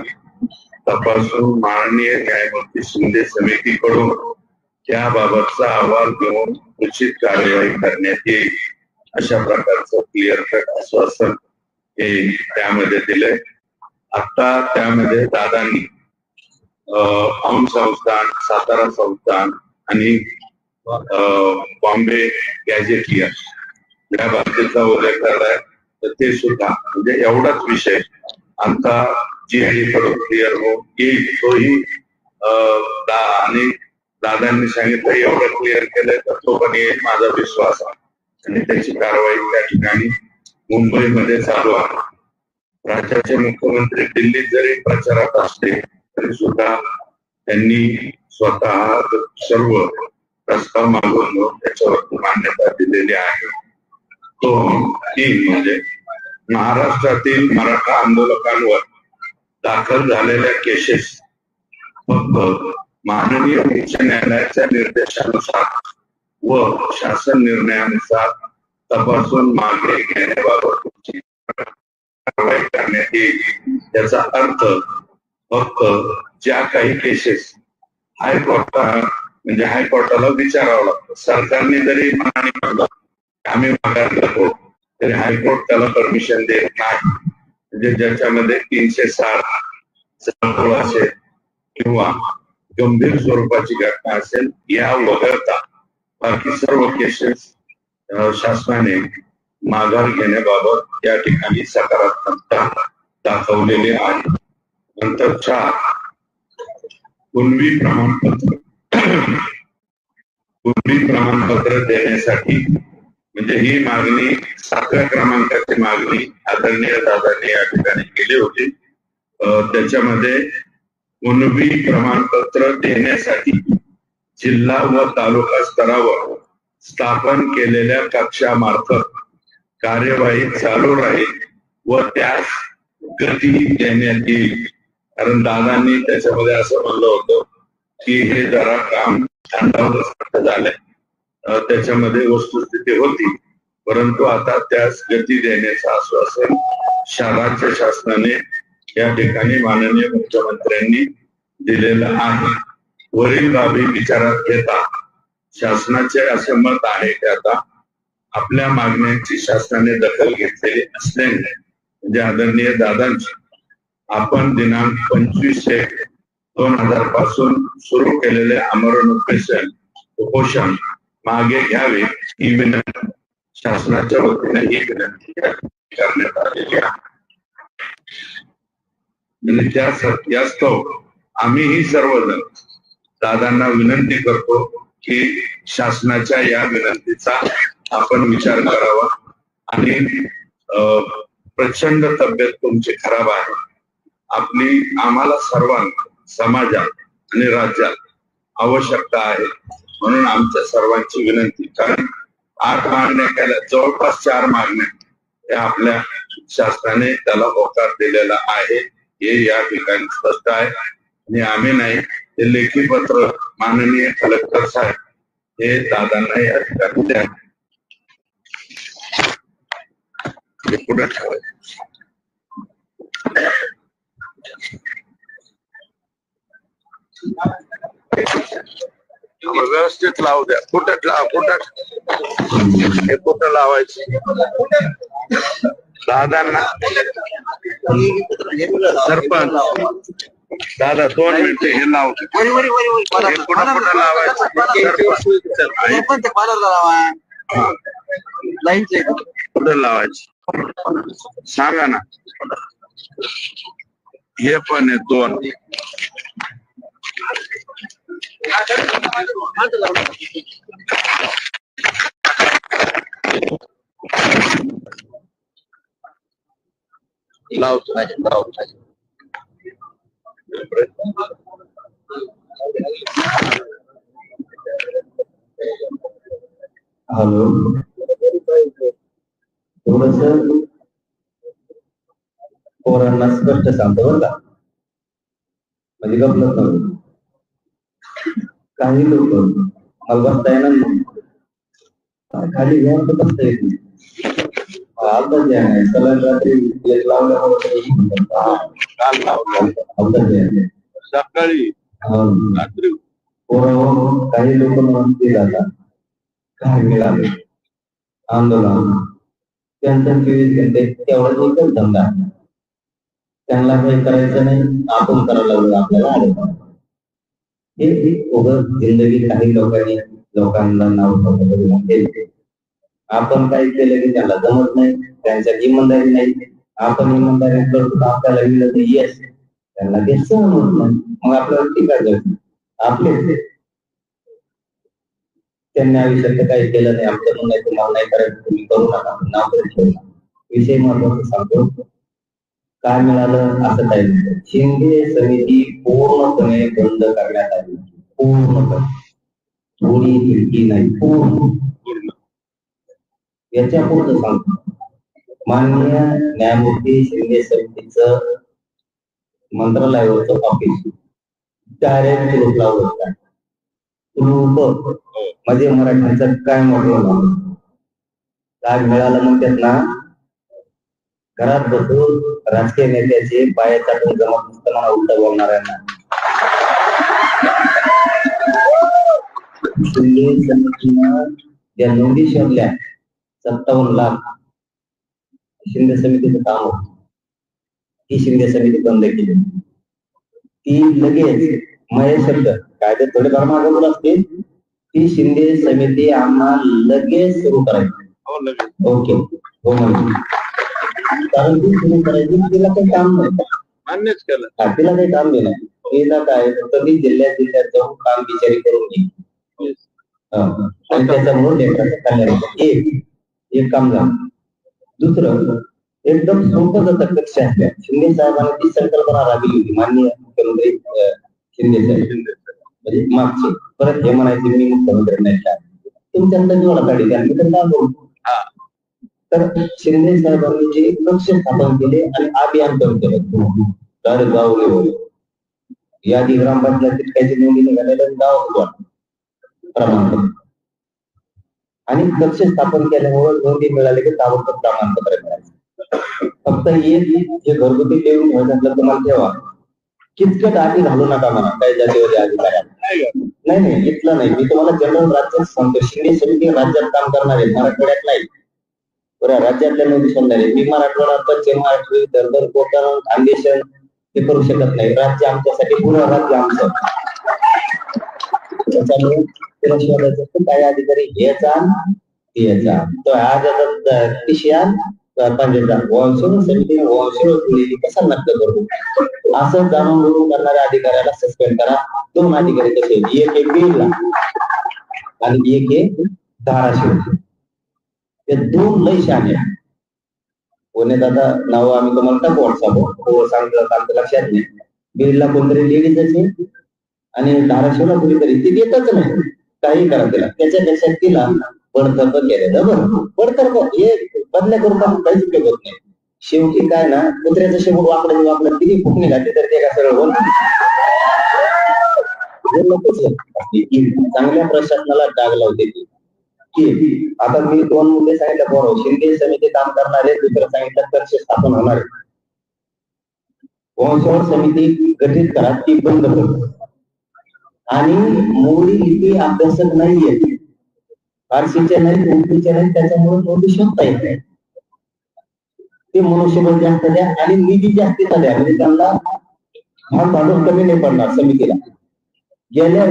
S2: तपासून माननीय न्यायमूर्ती शिंदे समितीकडून त्याबाबतचा अहवाल घेऊन उचित कार्यवाही करण्यात येईल अशा प्रकारचं क्लिअर कट आश्वासन हे त्यामध्ये दिले. आता त्यामध्ये दादांनी औंध संस्थान, सातारा संस्थान आणि बॉम्बे गॅजेटियर या बाबतीचा उल्लेख करलाय. तर ते सुद्धा म्हणजे एवढाच विषय आता जीएडी कडून क्लिअर होऊन येईल. तोही आणि दादांनी सांगितलं एवढं क्लिअर केलंय तर तो पण येईल माझा विश्वास आहे. आणि त्याची कारवाई त्या ठिकाणी मुंबईमध्ये चालू आहे. राज्याचे मुख्यमंत्री दिल्लीत जरी प्रचारात असले तरी सुद्धा त्यांनी स्वतः सर्व प्रस्ताव मागवून त्याच्यावरती मान्यता दिलेली आहे. तो म्हणजे महाराष्ट्रातील मराठा आंदोलकांवर दाखल झालेल्या केसेस फक्त माननीय उच्च न्यायालयाच्या निर्देशानुसार व शासन निर्णयानुसार तपासून मागे घेण्याबाबत कारवाई करण्यात येईल. याचा अर्थ फक्त ज्या काही केसेस हायकोर्टाला विचारावं लागतं. सरकारने जरी मनाने म्हटलं आम्ही माघार घेतो तरी हायकोर्ट त्याला परमिशन देत नाही. म्हणजे ज्याच्यामध्ये 307 असेल किंवा गंभीर स्वरूपाची घटना असेल या वगळता बाकी सर्व केसेस शासनाने माघार घेण्याबाबत या ठिकाणी सकारात्मकता दाखवलेली आहे. नंतर 4 कुणबी प्रमाणपत्र देण्यासाठी म्हणजे ही मागणी 7व्या क्रमांकाची मागणी आदरणीय दादांनी या ठिकाणी केली होती. त्याच्यामध्ये कुणबी प्रमाणपत्र देण्यासाठी जिल्हा व तालुका स्तरावर स्थापन केलेल्या कक्षामार्फत कार्यवाही चालू राहील व त्यास गती देण्यात येईल. कारण दादांनी त्याच्यामध्ये असं म्हणलं होतं की हे जरा काम झालंय. त्याच्यामध्ये वस्तुस्थिती होती परंतु आता त्यास गती देण्याचं आश्वासन राज्य शासनाने या ठिकाणी माननीय मुख्यमंत्र्यांनी दिलेलं आहे. वरील बाबी विचारात घेता शासनाचे असे मत आहे की आता आपल्या मागण्यांची शासनाने दखल घेतलेली असल्याने म्हणजे आदरणीय दादांची आपण दिनांक 25/1/2000 पासून सुरू केलेले आमरण उपोषण मागे घ्यावे ही विनंती शासनाच्या वतीने ही विनंती करण्यात आलेली आहे. आणि यास्तव आम्हीही सर्वजण दादांना विनंती करतो की शासनाच्या या विनंतीचा आपण विचार करावा आणि प्रचंड तब्येत तुमची खराब आहे. आम्हाला सर्वांना समाजात आणि राज्यात आवश्यकता आहे म्हणून आमच्या सर्वांची विनंती. कारण 8 मागण्या केल्या, जवळपास 4 मागण्या त्या आपल्या शासनाने त्याला होकार दिलेला आहे हे या ठिकाणी स्पष्ट आहे. आणि आम्ही नाही, हे लेखी पत्र माननीय कलेक्टर साहेब हे दादांना या ठिकाणी द्या. पुढे ठेवायचं व्यवस्थित लावू द्या. कुठं हे कुठं लावायचं दादांना. सरपंच दादा 2 मिनिटं हे लावतो. कुठं लावायचं कुठं लावायचं सांगा ना. हे पण आहे 2. लावतो.
S1: हॅलो, थोडस पोरांना स्पष्ट सांगतो बरं का, म्हणजे गपलत नव्हतं. काही लोक मला बसता येणार नाही, खाली घ्यायला तर बसता येत नाही. आलताच द्या नाही त्याला रात्री
S2: सकाळी रात्री
S1: पोरावर काही लोक म्हणते जातात काय मिळाले आंदोलन त्यांचा 24 घंटे तेवढाच एकच धंदा. त्यांना काही करायचं नाही, आपण करायला लागलो आपल्याला आले. हे उगाच जिंदगी काही लोकांना नाव ठेवलं. आपण काही केलं की त्याला जमत नाही, त्यांच्या इमानदारी नाही. आपण इमानदारी करतो आपल्याला मिळत नाही यश, त्यांना ते सहन होत नाही. मग आपल्याला टीका करतो आपले. त्यांनी आयुष्यात काही केलं नाही, आमचं म्हणणं तुम्हाला नाही करायचं, तुम्ही करू नका, नाव ठेवला. विषय महत्वाचा सांगतो. काय मिळालं असं काही नाही. शिंदे समिती पूर्णपणे बंद करण्यात आली, पूर्णपणे, थोडी खिडकी नाही, पूर्ण. याच्या पुढे सांगतो, माननीय न्यायमूर्ती शिंदे समितीचं मंत्रालयावरचं ऑफिस डायरेक्ट रोखला होता. म्हणजे मराठ्यांचं काय मोठं काय मिळालं मग त्यांना घरात बसून राजकीय नेत्याचे पाय चाटून जमत नसतं मला उलट बोलणाऱ्यांना. शिंदे समितीनं ज्या नोंदी शोधल्या 57 लाख शिंदे समितीचं काम होतं, ती शिंदे समिती बंद केली. ती लगेच महेश शब्द कायदे थोडेफार मागवलं असतील, ती शिंदे समिती आम्हाला लगेच सुरू करायची. ओके हो म्हणजे कारण ती सुरू करायची, तिला काही काम नाही,
S2: मान्यच केलं,
S1: तिला काही काम नाही. तिला काय फक्त ती जिल्ह्यात जाऊन काम बिचारी करून घे आणि त्याच्यामुळे एक काम झालं. दुसरं एकदम सोपं जातं कक्ष असल्या शिंदे साहेबांनी ती संकल्पना राबविली होती. माननीय मुख्यमंत्री शिंदे साहेब म्हणजे मागचे परत हे म्हणायचे मी मुख्यमंत्री नाही काय तुमच्या निवडा काढी द्या मी त्यांना बोलतो. तर शिंदे साहेबांनी जे कक्ष स्थापन केले आणि अभियान करून केलं गाव यादी ग्रामपंचायतीत काही नोंदी निघालेल्या गाव प्रमाण
S4: आणि कक्ष स्थापन केल्यामुळे नोंदी मिळाले की ताबडतोब प्रमाणपत्र मिळायचं. फक्त हे घरगुती देऊन ठेवायचं तुम्हाला ठेवा, किचकट आधी घालू नका म्हणा काही जातीवादी अधिकाऱ्यांना. नाही इथलं नाही, मी तुम्हाला जनरल राज्यात सांगतो. शिंदे समिती राज्यात काम करणार आहे, मराठवाड्यात नाही. पुऱ्या राज्यातल्या नोंदी शोधणार आहे. मी मराठवाडा, पश्चिम महाराष्ट्र, विदर्भ, कोकण, खानदेशन ते करू शकत नाही. राज्य आमच्यासाठी पूर्ण राज्य आमचं. त्याच्यामुळे त्याला शोधायचं काही अधिकारी याचा तो आज आता तिशियान समितीने वंशवळ कसा नक्की करू, असं जाणून बुजून करणाऱ्या अधिकाऱ्याला सस्पेंड करा. 2 अधिकारी कसे, एक आहे बीडला आणि एक आहे धाराशिव. ते 2 लय शहाणे. पुण्यात आता नाव आम्ही तुम्हाला टाकू व्हॉट्सअपवर, सांगतो लक्षात नाही. बीडला कोणतरी लेडीज असेल आणि धाराशिवला कुणीतरी, ती देतच नाही काही करा तिला. त्याच्यापेक्षा तिला बडतर्फ केलेलं बरं. बडतर्फ हे बदल्या करून काहीच उपयोग होत नाही. शेवटी काय ना, कुत्र्याचं शेवट वाकडं किती फुकणी घातली तर ते का सरळ होत चांगल्या प्रशासनाला डाग लावते ती. की आता मी 2 मुद्दे सांगितले. बरोबर, शिंदे समिती काम करणारे, दुसरं सांगितलं कक्ष स्थापन होणार आहे. वंशवळ समिती गठीत करा, ती बंद करू. आणि मोडी लिपी अभ्यासक नाहीये, फारसीचे नाही, उर्दूचे नाही, त्याच्यामुळे नोंदी शोधता येत नाही. ते मनुष्यबळ जास्त द्या आणि निधी जास्तीचा द्या, म्हणजे त्यांना भाग भांडवल कमी नाही पडणार समितीला. गेल्या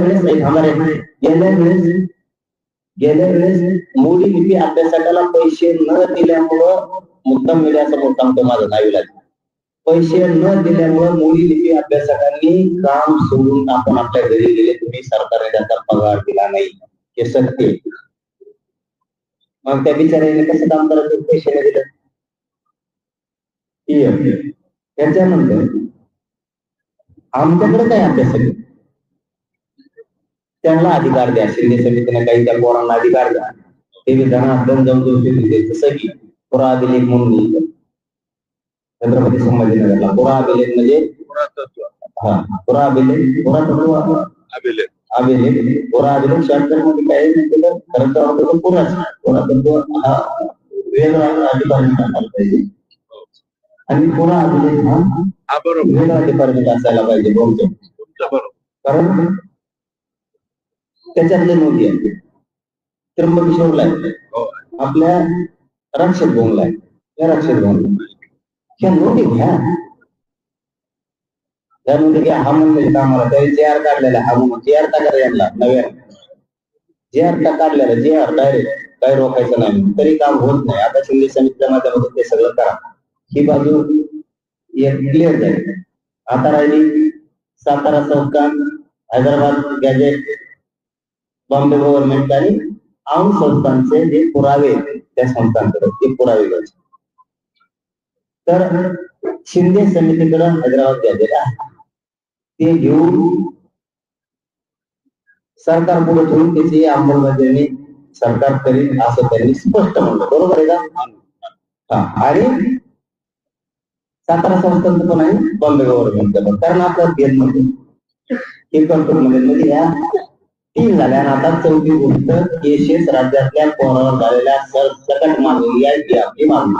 S4: वेळेस मोडी लिपी अभ्यासकाला पैसे न दिल्यामुळं, मुद्दाम मीडियासमोर सांगतो माझं नावीला, पैसे न दिल्यामुळे मोडी लिपी अभ्यासकांनी काम सोडून आपण आपल्या घरी गेले. तुम्ही सरकारने त्याचा पगार दिला नाही, हे सत्य. मग त्या बिचाऱ्याने कसं काम करायचं, पैसे नाही दिले. त्याच्यानंतर आमच्याकडे काय अभ्यासक, त्यांना अधिकार द्या. शिंदे समितीने काही त्या पोरांना अधिकार द्या. ते विधानात जसं की पुरा अभिलेख म्हणून छत्रपती संभाजीनगरला पुरा अभिलेख म्हणजे पुरा अभिलेख, पुरा अभिलेख शॉर्टकट मध्ये काय खरं तर पुरातत्व हा वेगळा डिपार्टमेंट पाहिजे आणि पुरा अभिलेख हा वेगळा डिपार्टमेंट असायला पाहिजे बहुतेक. कारण त्याच्यातले नोंदी आहेत. त्र्यंबकेश्वरला आहे, आपल्या रक्षक भवनला आहे, त्या रक्षक भवनला ह्या नोंदी घ्या. त्या नोंदी घ्या. हा म्हणले आम्हाला त्यावेळी JR काढलेला, हा JR टाका यांना नव्या JR काढलेला, JR डायरेक्ट काही रोखायचं नाही, तरी काम होत नाही. आता शिंदे समितीच्या माध्यमातून ते सगळं करा. ही बाजू क्लिअर झाली. आता राहिली सातारा संस्थान, हैदराबाद गॅजेट, बॉम्बे गव्हर्नमेंट आणि आम संस्थांचे जे पुरावे त्या संस्थांकडे ते पुरावे घ्यायचे. तर शिंदे समितीकडे हैदराबाद गॅजेट आहे, ते घेऊन सरकार पुढे ठेवून त्याची अंमलबजावणी सरकार करील असं त्यांनी स्पष्ट म्हणलं. बरोबर आहे का? आणि सातारा संस्थांचं पण आहे, बॉम्बे गव्हर्नमेंटचं पण. कारण आपल्याला गेट मध्ये हे कंट्रोल मध्ये ह्या 3 झाल्या. आणि आता 4थी गोष्ट, केसेस राज्यातल्या पोरावर झालेल्या सरसकट मागणी आहे. आपली मागणी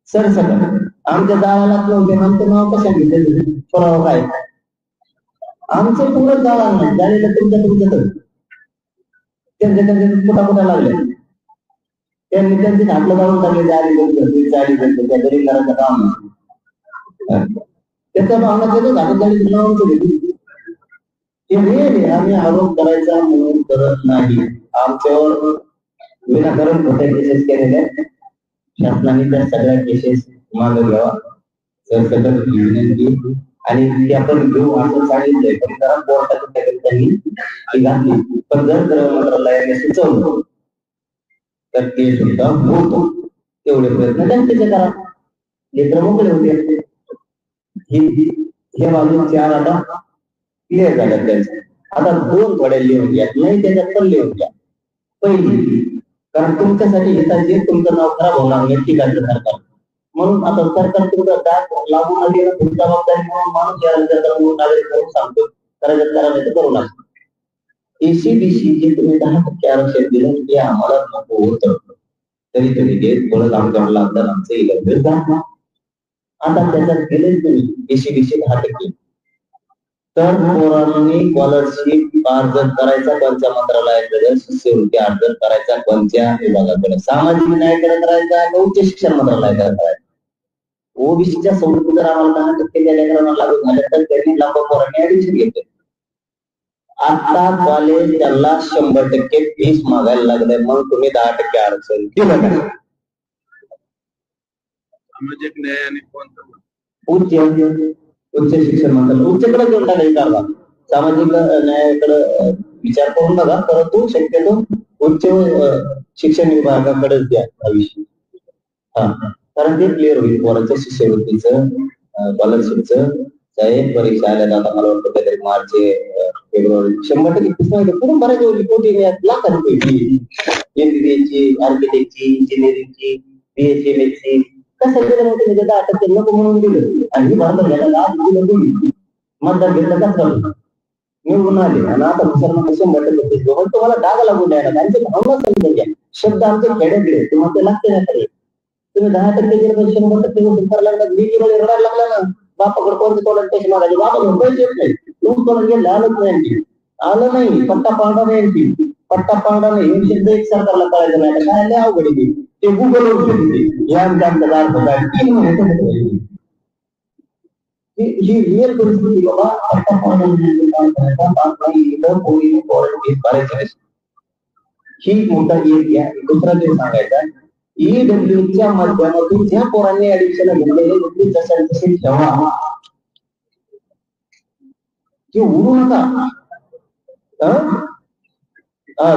S4: सरसकट. आमच्या गावाला नव्हते, आमचं नाव कशा घेतलं, पुरावा काय, आमचं पूर्ण गावाला झालेलं तुमच्या त्यांच्या कुठा लागले. त्यांनी त्यांचे घातलं जाऊन टाकले, त्या गरीब घराचं काम. त्याच्या भावना त्याचं घातलं आम्ही आरोप करायचा म्हणून करत नाही. आमच्यावर विनाकारण खोट्या केसेस केलेल्या, शासनाने त्या सगळ्या केसेस मागे घ्यावा, सरसकट विनंती. आणि ते आपण घेऊ असं सांगितलंय, पण कारण कोर्टाच्या त्यांनी घातली. पण जर गृह मंत्रालयाने सुचवलं तर ते सुद्धा होतो. तेवढे प्रयत्न त्यांचे करा, लेकर मोकळे होते. हे बाजू 4 आता क्लिअर झालं त्यांचं. आता 2 थोड्या लिहून घ्या, नाही त्याच्यात पण लिहून घ्या. पहिली, कारण तुमच्यासाठी हिताचे तुमचं नाव खराब होणार नाही ठिकाणचं सरकार, म्हणून आता सरकार तुमचं दाग लागू न देणं तुमची जबाबदारी म्हणून माणूस नागरिक म्हणून सांगतो, करायचं करा नाही तर करू नका. एसीबीसी जे तुम्ही 10% आरक्षण दिलं ते आम्हाला नको होतं, तरी तुम्ही ते थोडं आमच्यावर लागलं, आमचं इलेक्ट्रिक झालं. आता त्याच्यात गेलेच तुम्ही एसीबीसी 10%. तर पोरांनी स्कॉलरशिप अर्ज करायचा कोणत्या मंत्रालयाकडे, शिष्यवृत्ती अर्ज करायचा कोणत्या विभागाकडे, सामाजिक न्यायाकडे करायचा का उच्च शिक्षण मंत्रालयाकडे करायचा. ओबीसीच्या सवलती जर आम्हाला 10% द्यायला लागू झाल्या तर त्यांनी लाखो पोरांनी ऍडमिशन घेतले. आता कॉलेज त्यांना 100% फीस मागायला लागले, मग तुम्ही 10% आरक्षण दिलं का?
S2: सामाजिक न्याय आणि कोणतं
S4: उच्च शिक्षण मंत्रालय उच्चकडे घेऊन टाकायचं. सामाजिक न्यायाकडे विचार करून बघा, परंतु शक्यतो उच्च शिक्षण विभागाकडेच द्या हा विषय. कारण ते क्लिअर होईल पोरांच्या शिष्यवृत्तीचं, स्कॉलरशिपचं. साहेब परीक्षा आल्या आता मला वाटतं काहीतरी मार्च फेब्रुवारी 100% फीस माहिती पूर्ण बऱ्याच कोटी लाख रुपये एमबीबीएसची, आर्किटेक्टची, इंजिनिअरिंगची, बीएसएमएसची कसं केलं नव्हतं. 10% नको म्हणून दिलं आणि मतदार घेतलं का निवडून आले आणि आता मुसलमान 100% तुम्हाला डाग लागून द्यायला त्यांचे भावना समजून घ्या. शब्द आमचे खेड्यातले तुम्हाला ते लागते ना खरे. तुम्ही 10% गेले 100% वसूल करायला लागला, रडायला लागला ना. बापाकडे कोणते तोडून पैसे मागायचे, बाबा पैसे येत नाही, लोक तोडून गेले, आलंच नाही, आलं नाही. पट्टा पांढरा नाही, पट्टा पांढरा नाही हे शब्द एक सरकारला कळायचं नाही. काय लय अवघड आहे ते गुगलवर शोधते या आमच्या ही रिअल परिस्थिती. बाबा पट्टा पांढरा ही मोठा एरिया. दुसरा जे सांगायचा ईडब्ल्यूच्या माध्यमातून ज्या पोरांनी ऍडमिशन घेतलेले तसे ठेवा, ते उडू नका.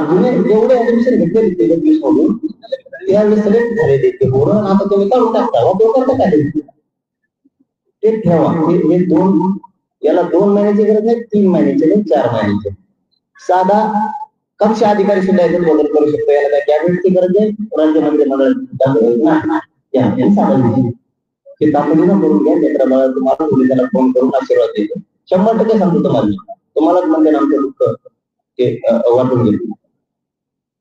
S4: जुने जेवढे ऍडमिशन घेतलेले ईडब्ल्यू मधून त्यावेळेस सिलेक्ट झालेले ते पोरं आता तुम्ही काढून टाकता ते ठेवा. हे याला 2 महिन्याची गरज नाही, 3 महिन्याची नाही, 4 महिन्याची. साधा कक्षा अधिकारी सुद्धा याच्यात बदल करू शकतो. याला काय कॅबिनेटची गरज आहे, राज्य मंत्रिमंडळ साधा हे तातडीनं करून घ्या. त्याप्रमाणे तुम्हाला तुम्ही त्याला फोन करून आशीर्वाद देतो. 100% सांगतो तुम्हालाच म्हणजे आमचं दुःख ते वाटून घेतो.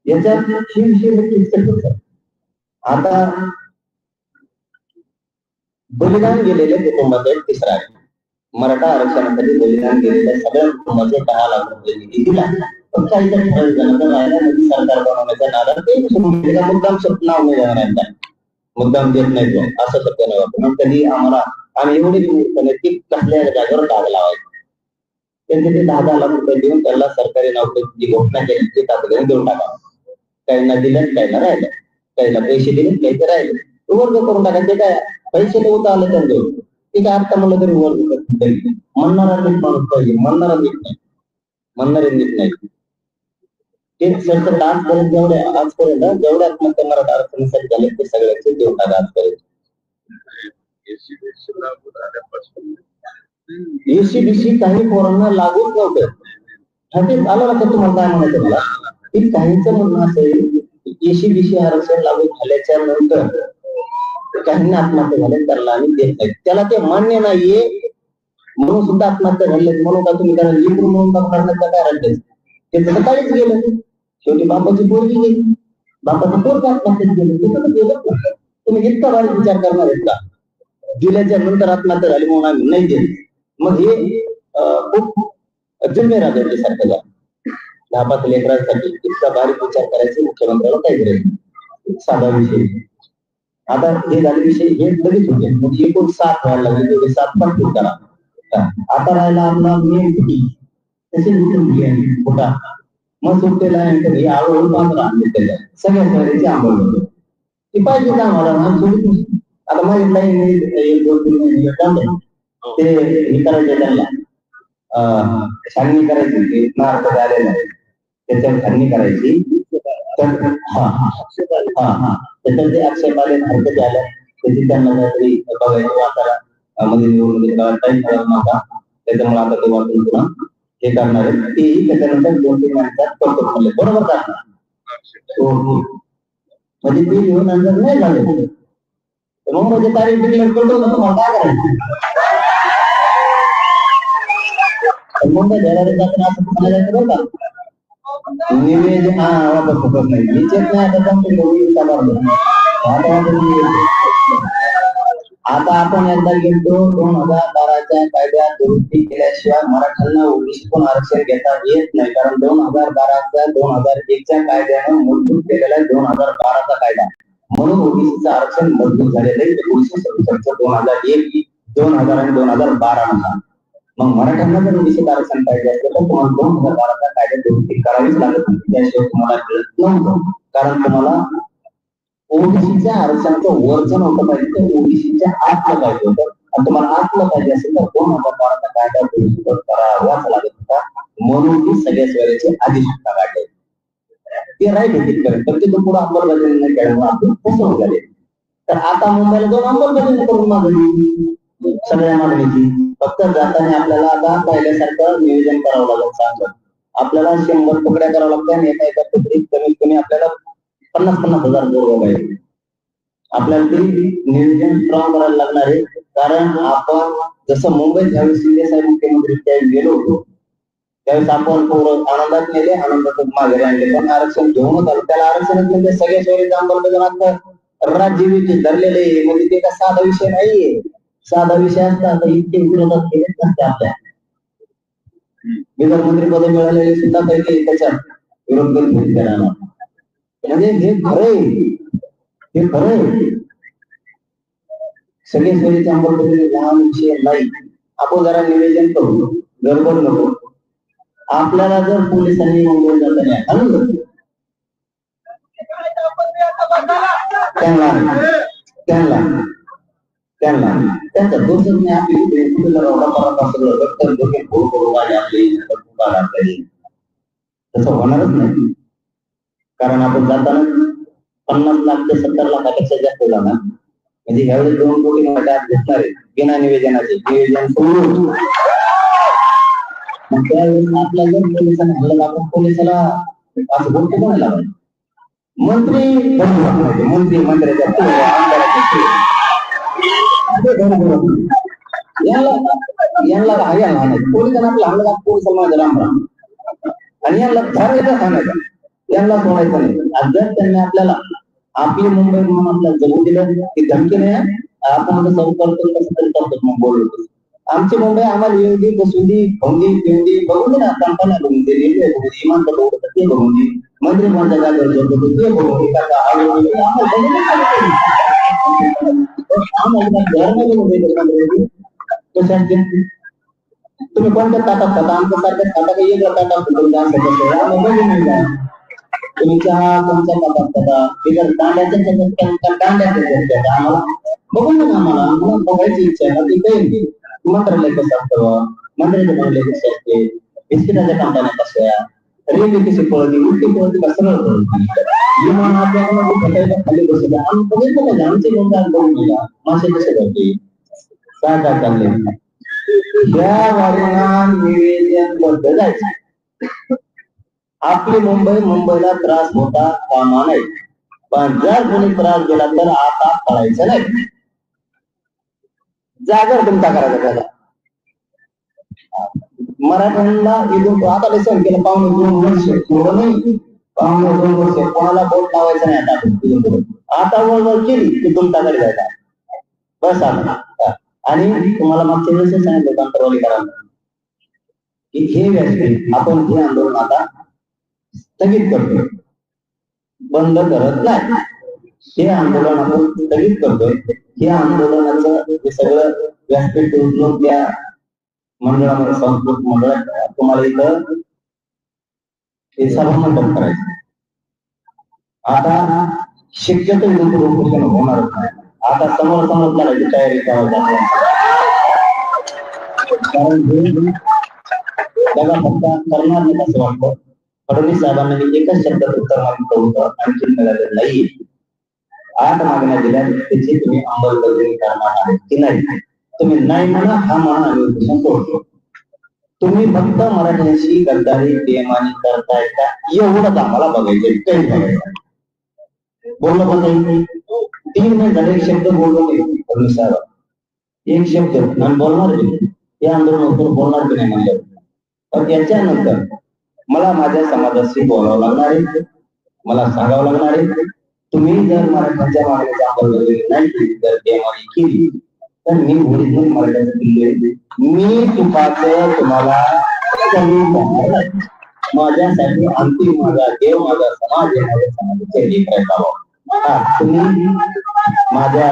S4: याच्यात आता बलिदान गेलेल्या कुटुंबाचा तिसरा आहे. मराठा आरक्षणासाठी बलिदान गेलेल्या सगळ्या कुटुंबाचे 10 लाख रुपये निधी दिला. पण काही जण सरकार बनवण्याच्या नादात ते मुद्दाम नाव नाही देणार, मुद्दाम देत नाही असं शक्य नाही. म्हणून कधी आम्ही एवढे की कसल्या जागेवर डाग लावायचे. त्यांचे ते 10 लाख रुपये देऊन त्याला सरकारी नोकरीची घोषणा केली ते तातडीने देऊन टाका. काहींना दिलं, काहींना राहिलं, काहींना पैसे दिले, काही ते राहिले. वर्ग करून टाकायचे. काय पैसे नव्हतं आलं त्यांचं ते काय आता म्हणलं तरी वर्ग म्हणणारा नीट माणूस पाहिजे. म्हणणारा नीट नाही, म्हणणारे नीट नाही. ते सरकार आजपर्यंत जेवढ्या आत्महत्या मराठा आरक्षणासाठी झाले ते सगळ्यांचे देऊन टाका आजपर्यंत. एसीबीसी काही पोरांना लागूच नव्हतं. आलं लक्षात तुम्हाला काय म्हणायचं मला की काहींचं म्हणणं असेल एसीबीसी आरक्षण लागू झाल्याच्या नंतर काहींना आत्महत्या झाल्या त्याला आम्ही देत नाही. त्याला ते मान्य नाहीये म्हणून सुद्धा आत्महत्या झाले. म्हणून का तुम्ही त्याला लिंबू म्हणून करण्याचं काय राज्य ते त्याचं काहीच गेलं. शेवटी बापाची पोरगी गेली, बापाचं पोरग आत्महत्येत गेलं. तुम्ही इतका वाईट विचार करणार आहेत का? दिल्याच्या नंतर आत्महत्या झाली म्हणून आम्ही नाही देत. मग हे खूप जिम्मेदार सारखं झालं. 10-5 लेकरांसाठी इतका बारीक विचार करायचे मुख्यमंत्र्याला काय करायचं. साधा विषय. आता हे झाले विषय हे लगेच होते. म्हणजे एकूण 7 व्हायला लागले, तेवढे 7 पण करा. आता राहिला आपला मेन तसे कुठा मग सुटलेला आहे हळूहळू 15 आणले सगळ्या शहराची अंमल ती पाहिजे का आम्हाला. आता मागितला 1-2-3 महिने ते हे करायचे त्यांना छाननी करायची. मार्क आलेला आहे त्याच्यावर छाननी करायची. त्याच्यात ते आक्षेप आले हरकत आल्या त्याची त्यांना काहीतरी बघायचं वाचायला मध्ये निवडणुकीत टाईम करत नव्हता. त्याच्यामुळे आता ते वाचून पुन्हा हे करणार आहे. तेही त्याच्यानंतर 2-3 महिन्यात करतो म्हणले बरोबर का. म्हणजे ते घेऊन नंतर नाही झाले मग म्हणजे तारीख डिक्लेअर करतो ना तुम्हाला काय करायचं. मुंबई जाणारे जाताना असं तुम्हाला जायचं बरं का निवेदन वापस होत नाही विचारत नाही आता आपण एकदा गेलो 2012च्या कायद्यात दुरुस्ती केल्याशिवाय मराठ्यांना ओबीसी पण आरक्षण घेता येत नाही कारण 2012च्या 2001च्या कायद्यानं मजबूत केलेला आहे 2012चा कायदा म्हणून ओबीसीचं आरक्षण मजबूत झालेलं आहे 1967 2001 2000 आणि 2012 नुसार मग मराठ्यांना जर ओबीसी आरक्षण पाहिजे असेल तर तुम्हाला 2012चा कायदा दुरुस्ती करावीच लागत होती त्याशिवाय तुम्हाला मिळत नव्हतं कारण तुम्हाला ओबीसीच्या आरक्षणाचं वर्जन होतं पाहिजे तर ओबीसीच्या आतलं पाहिजे होतं आणि तुम्हाला आतलं पाहिजे असेल तर 2012चा कायदा दुरुस्त करावाच लागत होता म्हणून ती सगळ्या सोयऱ्याची अधिसूचना काढली ते राईट होती पण ते पुढे अंमलबजावणी केल्यामुळे आपण फसवून झाले तर आता मुंबईला जाऊन अंमलबजावणी करून मागणी सगळ्या मागणीची फक्त जाताना आपल्याला आता पहिल्यासारखं नियोजन करावं लागेल सांगत आपल्याला 100 तुकड्या करावं लागतात आणि एका तुकडीत कमीत कमी आपल्याला 50,000 बोर्ड पाहिजे आपल्याला ते नियोजन स्ट्रॉंग करायला लागणार आहे कारण आपण जसं मुंबईत ज्यावेळेस शिंदे साहेब मुख्यमंत्री त्यावेळेस गेलो होतो त्यावेळेस आपण आनंदात नेले आनंदातच मागे आणले पण आरक्षण घेऊनच आलो त्याला आरक्षणच म्हणजे सगळ्या शहरीचं अंमलबजावणी राज्य धरलेले म्हणजे ते का साधा विषय नाहीये साधा विषय असता तर इतके विरोधात केलेच नसते आपल्या बिगर मंत्री पद मिळालेले सुद्धा काही त्याच्यात विरोध करीत होते त्यांना म्हणजे हे खरंय सगळे सोयीचे अंमलबजावणी लहान विषय नाही आपण जरा निवेदन करू गडबड नको आपल्याला जर पोलिसांनी मुंबई जाताना त्यांचा दोषच नाही आपली तसं होणारच नाही कारण आपण जाताना 50 लाख ते 70 लाखापेक्षा जास्त जाणार म्हणजे ह्यावेळेस 2 कोटी मराठा घेतणार आहे बिना निवेदनाचे निवेदन सोडून त्यावेळेस आपल्या जर पोलिसांनी हल्ला आपण पोलिसाला असं गोष्ट कोणाला मंत्री मंत्र्याच्या पोलिसांना आपला हल्ला पोलिसाला माझा राम आणि यांना धरायचं सांगायचं यांना सोडायचं नाही जर त्यांनी आपल्याला आपली मुंबई म्हणून आपल्याला जगू दिलं की धमकी नाही आपण कसं करतो कसं तरी करतो मग बोलतो आमची मुंबई आम्हाला येऊ दे बसू दे खाऊन दे पिऊन दे बघून दे ना कंपन्या बघून दे रेल्वे बघू दे विमानतळ बघू दे ते बघून दे मंत्री कोणत्या जागेवर जातो ते बघून दे तुम्ही कोणत्या ताटात खाता आमच्या सारख्या खाता काही वेगळं ताटात तुम्ही चहा तुमच्या ताटात खाता बिगर दांड्याच्या आम्हाला बघून दे ना आम्हाला बघायची इच्छा आहे ती काही मंत्रालय कसं असतं मंत्र्याचे बनले कसे असते बिस्किटाच्या कंपन्या कशा रेल्वे कशी पळती उलटी पळती का सरळ पळती विमान आपल्याला खाली बसत आम्ही बघितलं पाहिजे आमचे लोक बघून गेला मासे कसे करते काय चालले या वारीना निवेदनबद्ध जायचं आपली मुंबईला त्रास होता कामा नाही पण जर कोणी त्रास दिला तर आता कळायचं नाही जागर तुमचा करायचा त्याला मराठ्यांना इथून आता लेसन केलं 2.5 वर्ष थोडं नाही 2.5 वर्ष कोणाला बोट लावायचं नाही आता वळवळ केली की तुमच्याकडे जायचा बस आता आणि तुम्हाला मागच्या वेळेस सांगितलं अंतरवाली करा की हे व्यासपीठ आपण हे आंदोलन आता स्थगित करतोय बंद करत नाही हे आंदोलन आपण स्थगित करतोय हे आंदोलनाचं हे सगळं व्यासपीठ उचलून त्या मंडळामध्ये संस्कृत मंडळ तुम्हाला इथं हे सभामंडप करायचं आता शक्यतो इथून होणारच नाही आता समोर करायची तयारी करावी कारण त्याला फक्त करणार नाही असं वाटतं फडणवीस साहेबांना मी एकच शब्दात उत्तर मागितलं होतं आणखी मिळालेलं नाही 8 मागण्या दिल्या त्याची तुम्ही अंमलबजावणी करणार आहे की नाही तुम्ही नाही म्हणा हा म्हणा आम्ही उपोषण सोडतो तुम्ही फक्त मराठ्यांशी गद्दारी बेमानी करताय का एवढंच आम्हाला बघायचं काही बघायचं बोललं पण नाही 3 महिने झाले एक शब्द बोललो नाही फडणवीस साहेब एक शब्द आणि बोलणार हे आंदोलन होतं बोलणार की नाही म्हणलं पण त्याच्यानंतर मला माझ्या समाजाशी बोलावं लागणार आहे, मला सांगावं लागणार आहे. तुम्ही जर मराठ्यांच्या मागणीची अंमलबजावणी नाही केली, जर बेमारी केली, तर मी ओरिजिनल मराठ्याचं दिले मी चुकाचं तुम्हाला कमी करणार नाही. माझ्यासाठी अंतिम माझा देव माझा समाज आहे, माझ्या समाजाचे लेकर आहे. तुम्ही माझ्या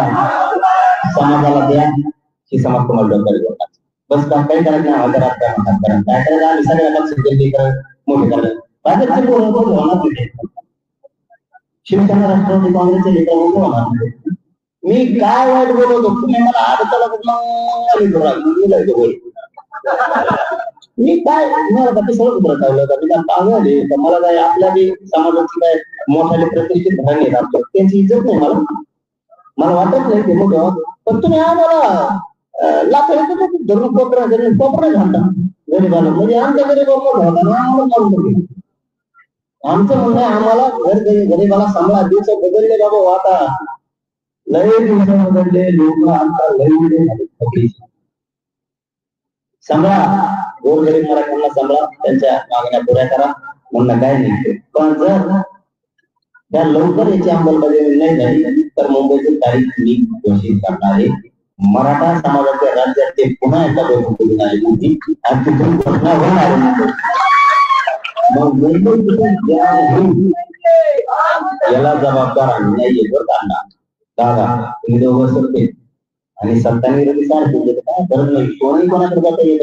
S4: समाजाला द्या, ही समाज तुम्हाला डोक्यात घेऊन बस. का काही करायचं नाही, माझ्या राजकारणात काय करायचं, आम्ही सगळ्या पक्षाचे मोठे करायचं. भाजपचे पोरं होणार नाही, शिवसेना राष्ट्रवादी काँग्रेसचे लेकर होणार नाही. मी काय वाईट बोलवतो, तुम्ही मला आडताला मी काय मला बाकी सगळं उतरवलं का, मी काय पागल का, मला काय आपल्या बी समाजाची काय मोठ्याने प्रतिष्ठित घराणे राहतो त्यांची इज्जत नाही मला वाटत नाही ते मोठं. पण तुम्ही आम्हाला लाकडे धरून कोपरा घालता गरीबाला, म्हणजे आमच्या गरीबाला आम्हाला आमचं म्हणणं आम्हाला गरीबाला सांभाळा. दिवस बदलले बाबा, आता लय दिवस बदलले, लोक आता लय सांभाळा, गोरगरीब मराठ्यांना सांभाळा, त्यांच्या मागण्या पुऱ्या करा, म्हणणं काय नाही. पण जर त्या लवकर याची अंमलबजावणी नाही झाली तर मुंबईची तारीख मी घोषित करणार आहे. मराठा समाजाच्या राज्यात ते पुन्हा एकदा बैठक होणार आहे आणि तिथून घोषणा होणार आहे. मग मुंबई याला जबाबदार आम्ही नाहीये बरं दादा, तुम्ही दोघं सत्ते आणि सत्ताविरोधी सारखे काय करत नाही. कोणी कोणाकडे जाता येत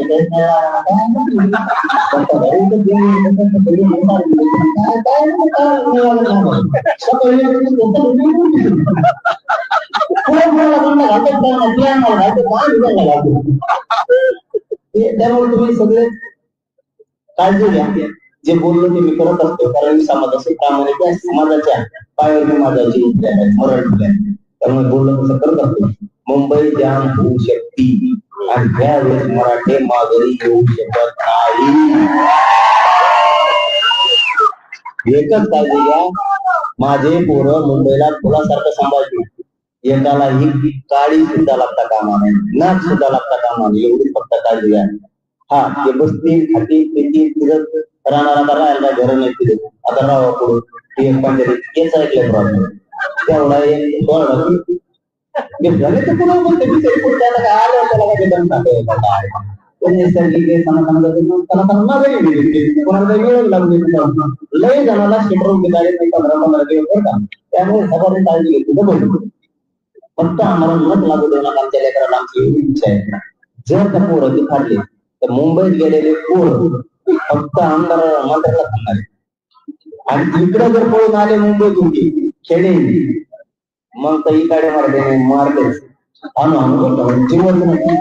S4: त्यामुळे तुम्ही सगळे काळजी घ्या. जे बोललो ते मी करत असतो, कारण मी समाजाशी प्रामाणिक आहे, समाजाच्या पायावर मी माझ्याची मरण दिल्या, त्यामुळे बोललो तसं करत असतो. मुंबई जाम होऊ शकते आणि त्यावेळेस मराठे माघारी येऊ शकत नाही. एकच काळजी घ्या, माझे पोरं मुंबईला फुलासारखं सांभाळतील, एकाला ही काळी सुद्धा लागता कामा नाही, नाक सुद्धा लागता कामा नाही, एवढी फक्त काळजी घ्या. हा, ते बसतील, खातील, पितील, फिरत राहणार, राहायला घर नाही फिरत, आता राहा पुढे ते एक पांढरे केस ऐकले प्रॉब्लेम तेवढा एक लय जणाला शेटर घेतले 15-15 दिवस का, त्यामुळे सगळ्यांनी काळजी घेतली. फक्त आम्हाला मत लागू देऊ नका, आमच्या लेकराला आमची एवढी इच्छा आहे. जर त्या पोरं ती फाडली तर मुंबईत गेलेले पोर फक्त आमदार मंत्र्याला थांबणार, आणि इकडे जर पळून आले मुंबईतून खेडे, मग तर इकडे मारते जीवन नाही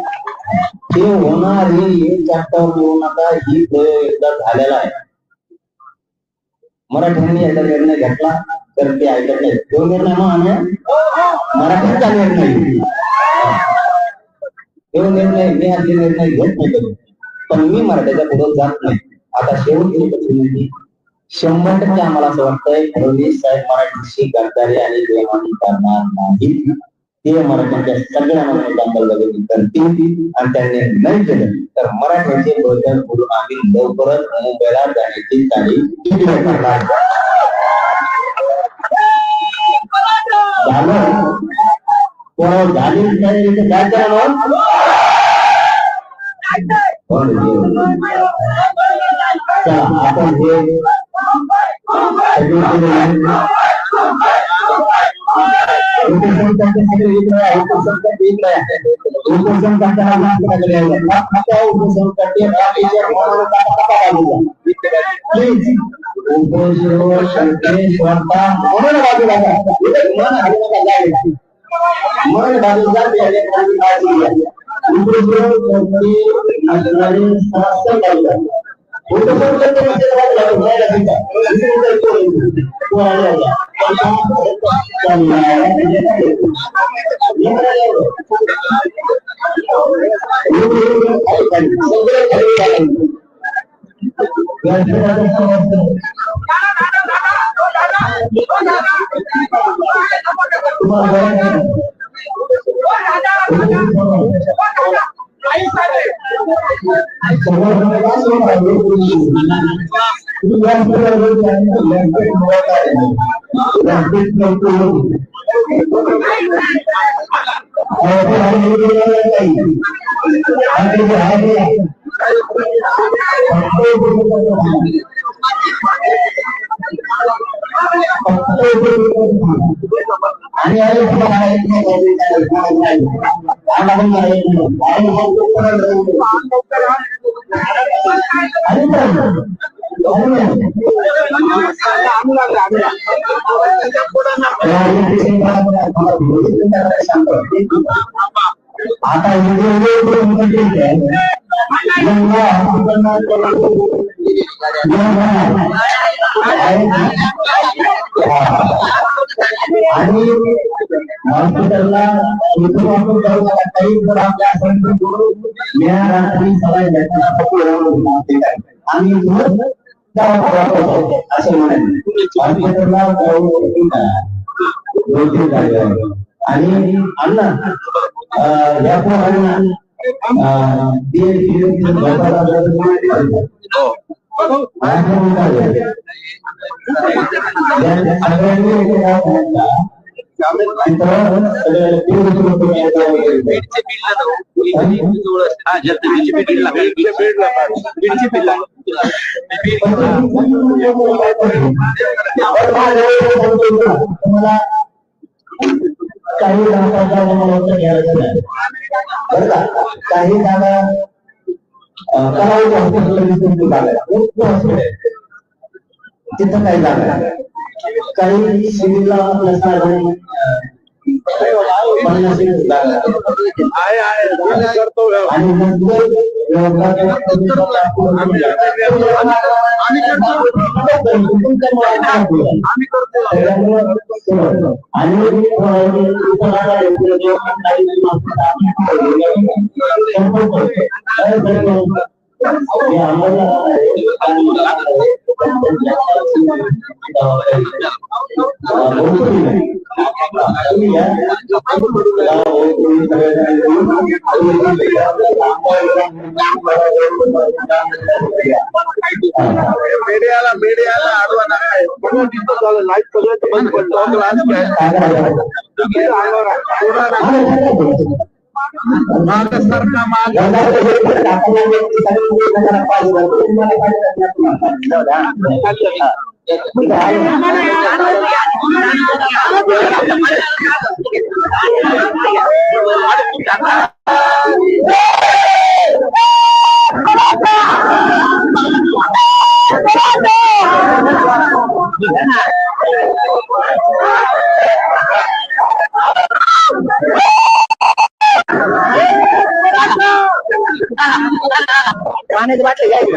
S4: ते होणार. हे चॅप्टर येऊ नका, ही एकदा झालेला आहे. मराठ्यांनी एकदा निर्णय घेतला तर ते ऐकत नाही. तो निर्णय मराठ्यांचा निर्णय, तो निर्णय मी आपले निर्णय घेत नाही, पण मी मराठ्याच्या पुढे जात नाही. आता शेवटी 100% आम्हाला असं वाटतंय फडणवीस साहेब मराठीशी गद्दारी आणि बेईमानी करणार नाही. ते मराठ्यांच्या सगळ्या मनात अंमलबजावणी करतील, आणि त्यांनी नाही केलं तर मराठ्यांचे बळजबरी बोलून आम्ही लवकरच मुंबईला जाण्याची तारीख करणार. झालं कोण झाली तयारी काय करा आपण हे आता आणि हॉस्पिटलला इथून आपण जाऊ नका काही जर आपल्या रात्री सवाई आणि असं म्हणायचं हॉस्पिटलला आणि अण्णा या पोरांना काही काही जागा तिथं काही जागा काही सिव्हिलला नसणार आणि मीडियाला आडवा नाही लाईव्ह सगळं बंद पडलं पाण्याची बाटली घ्यायची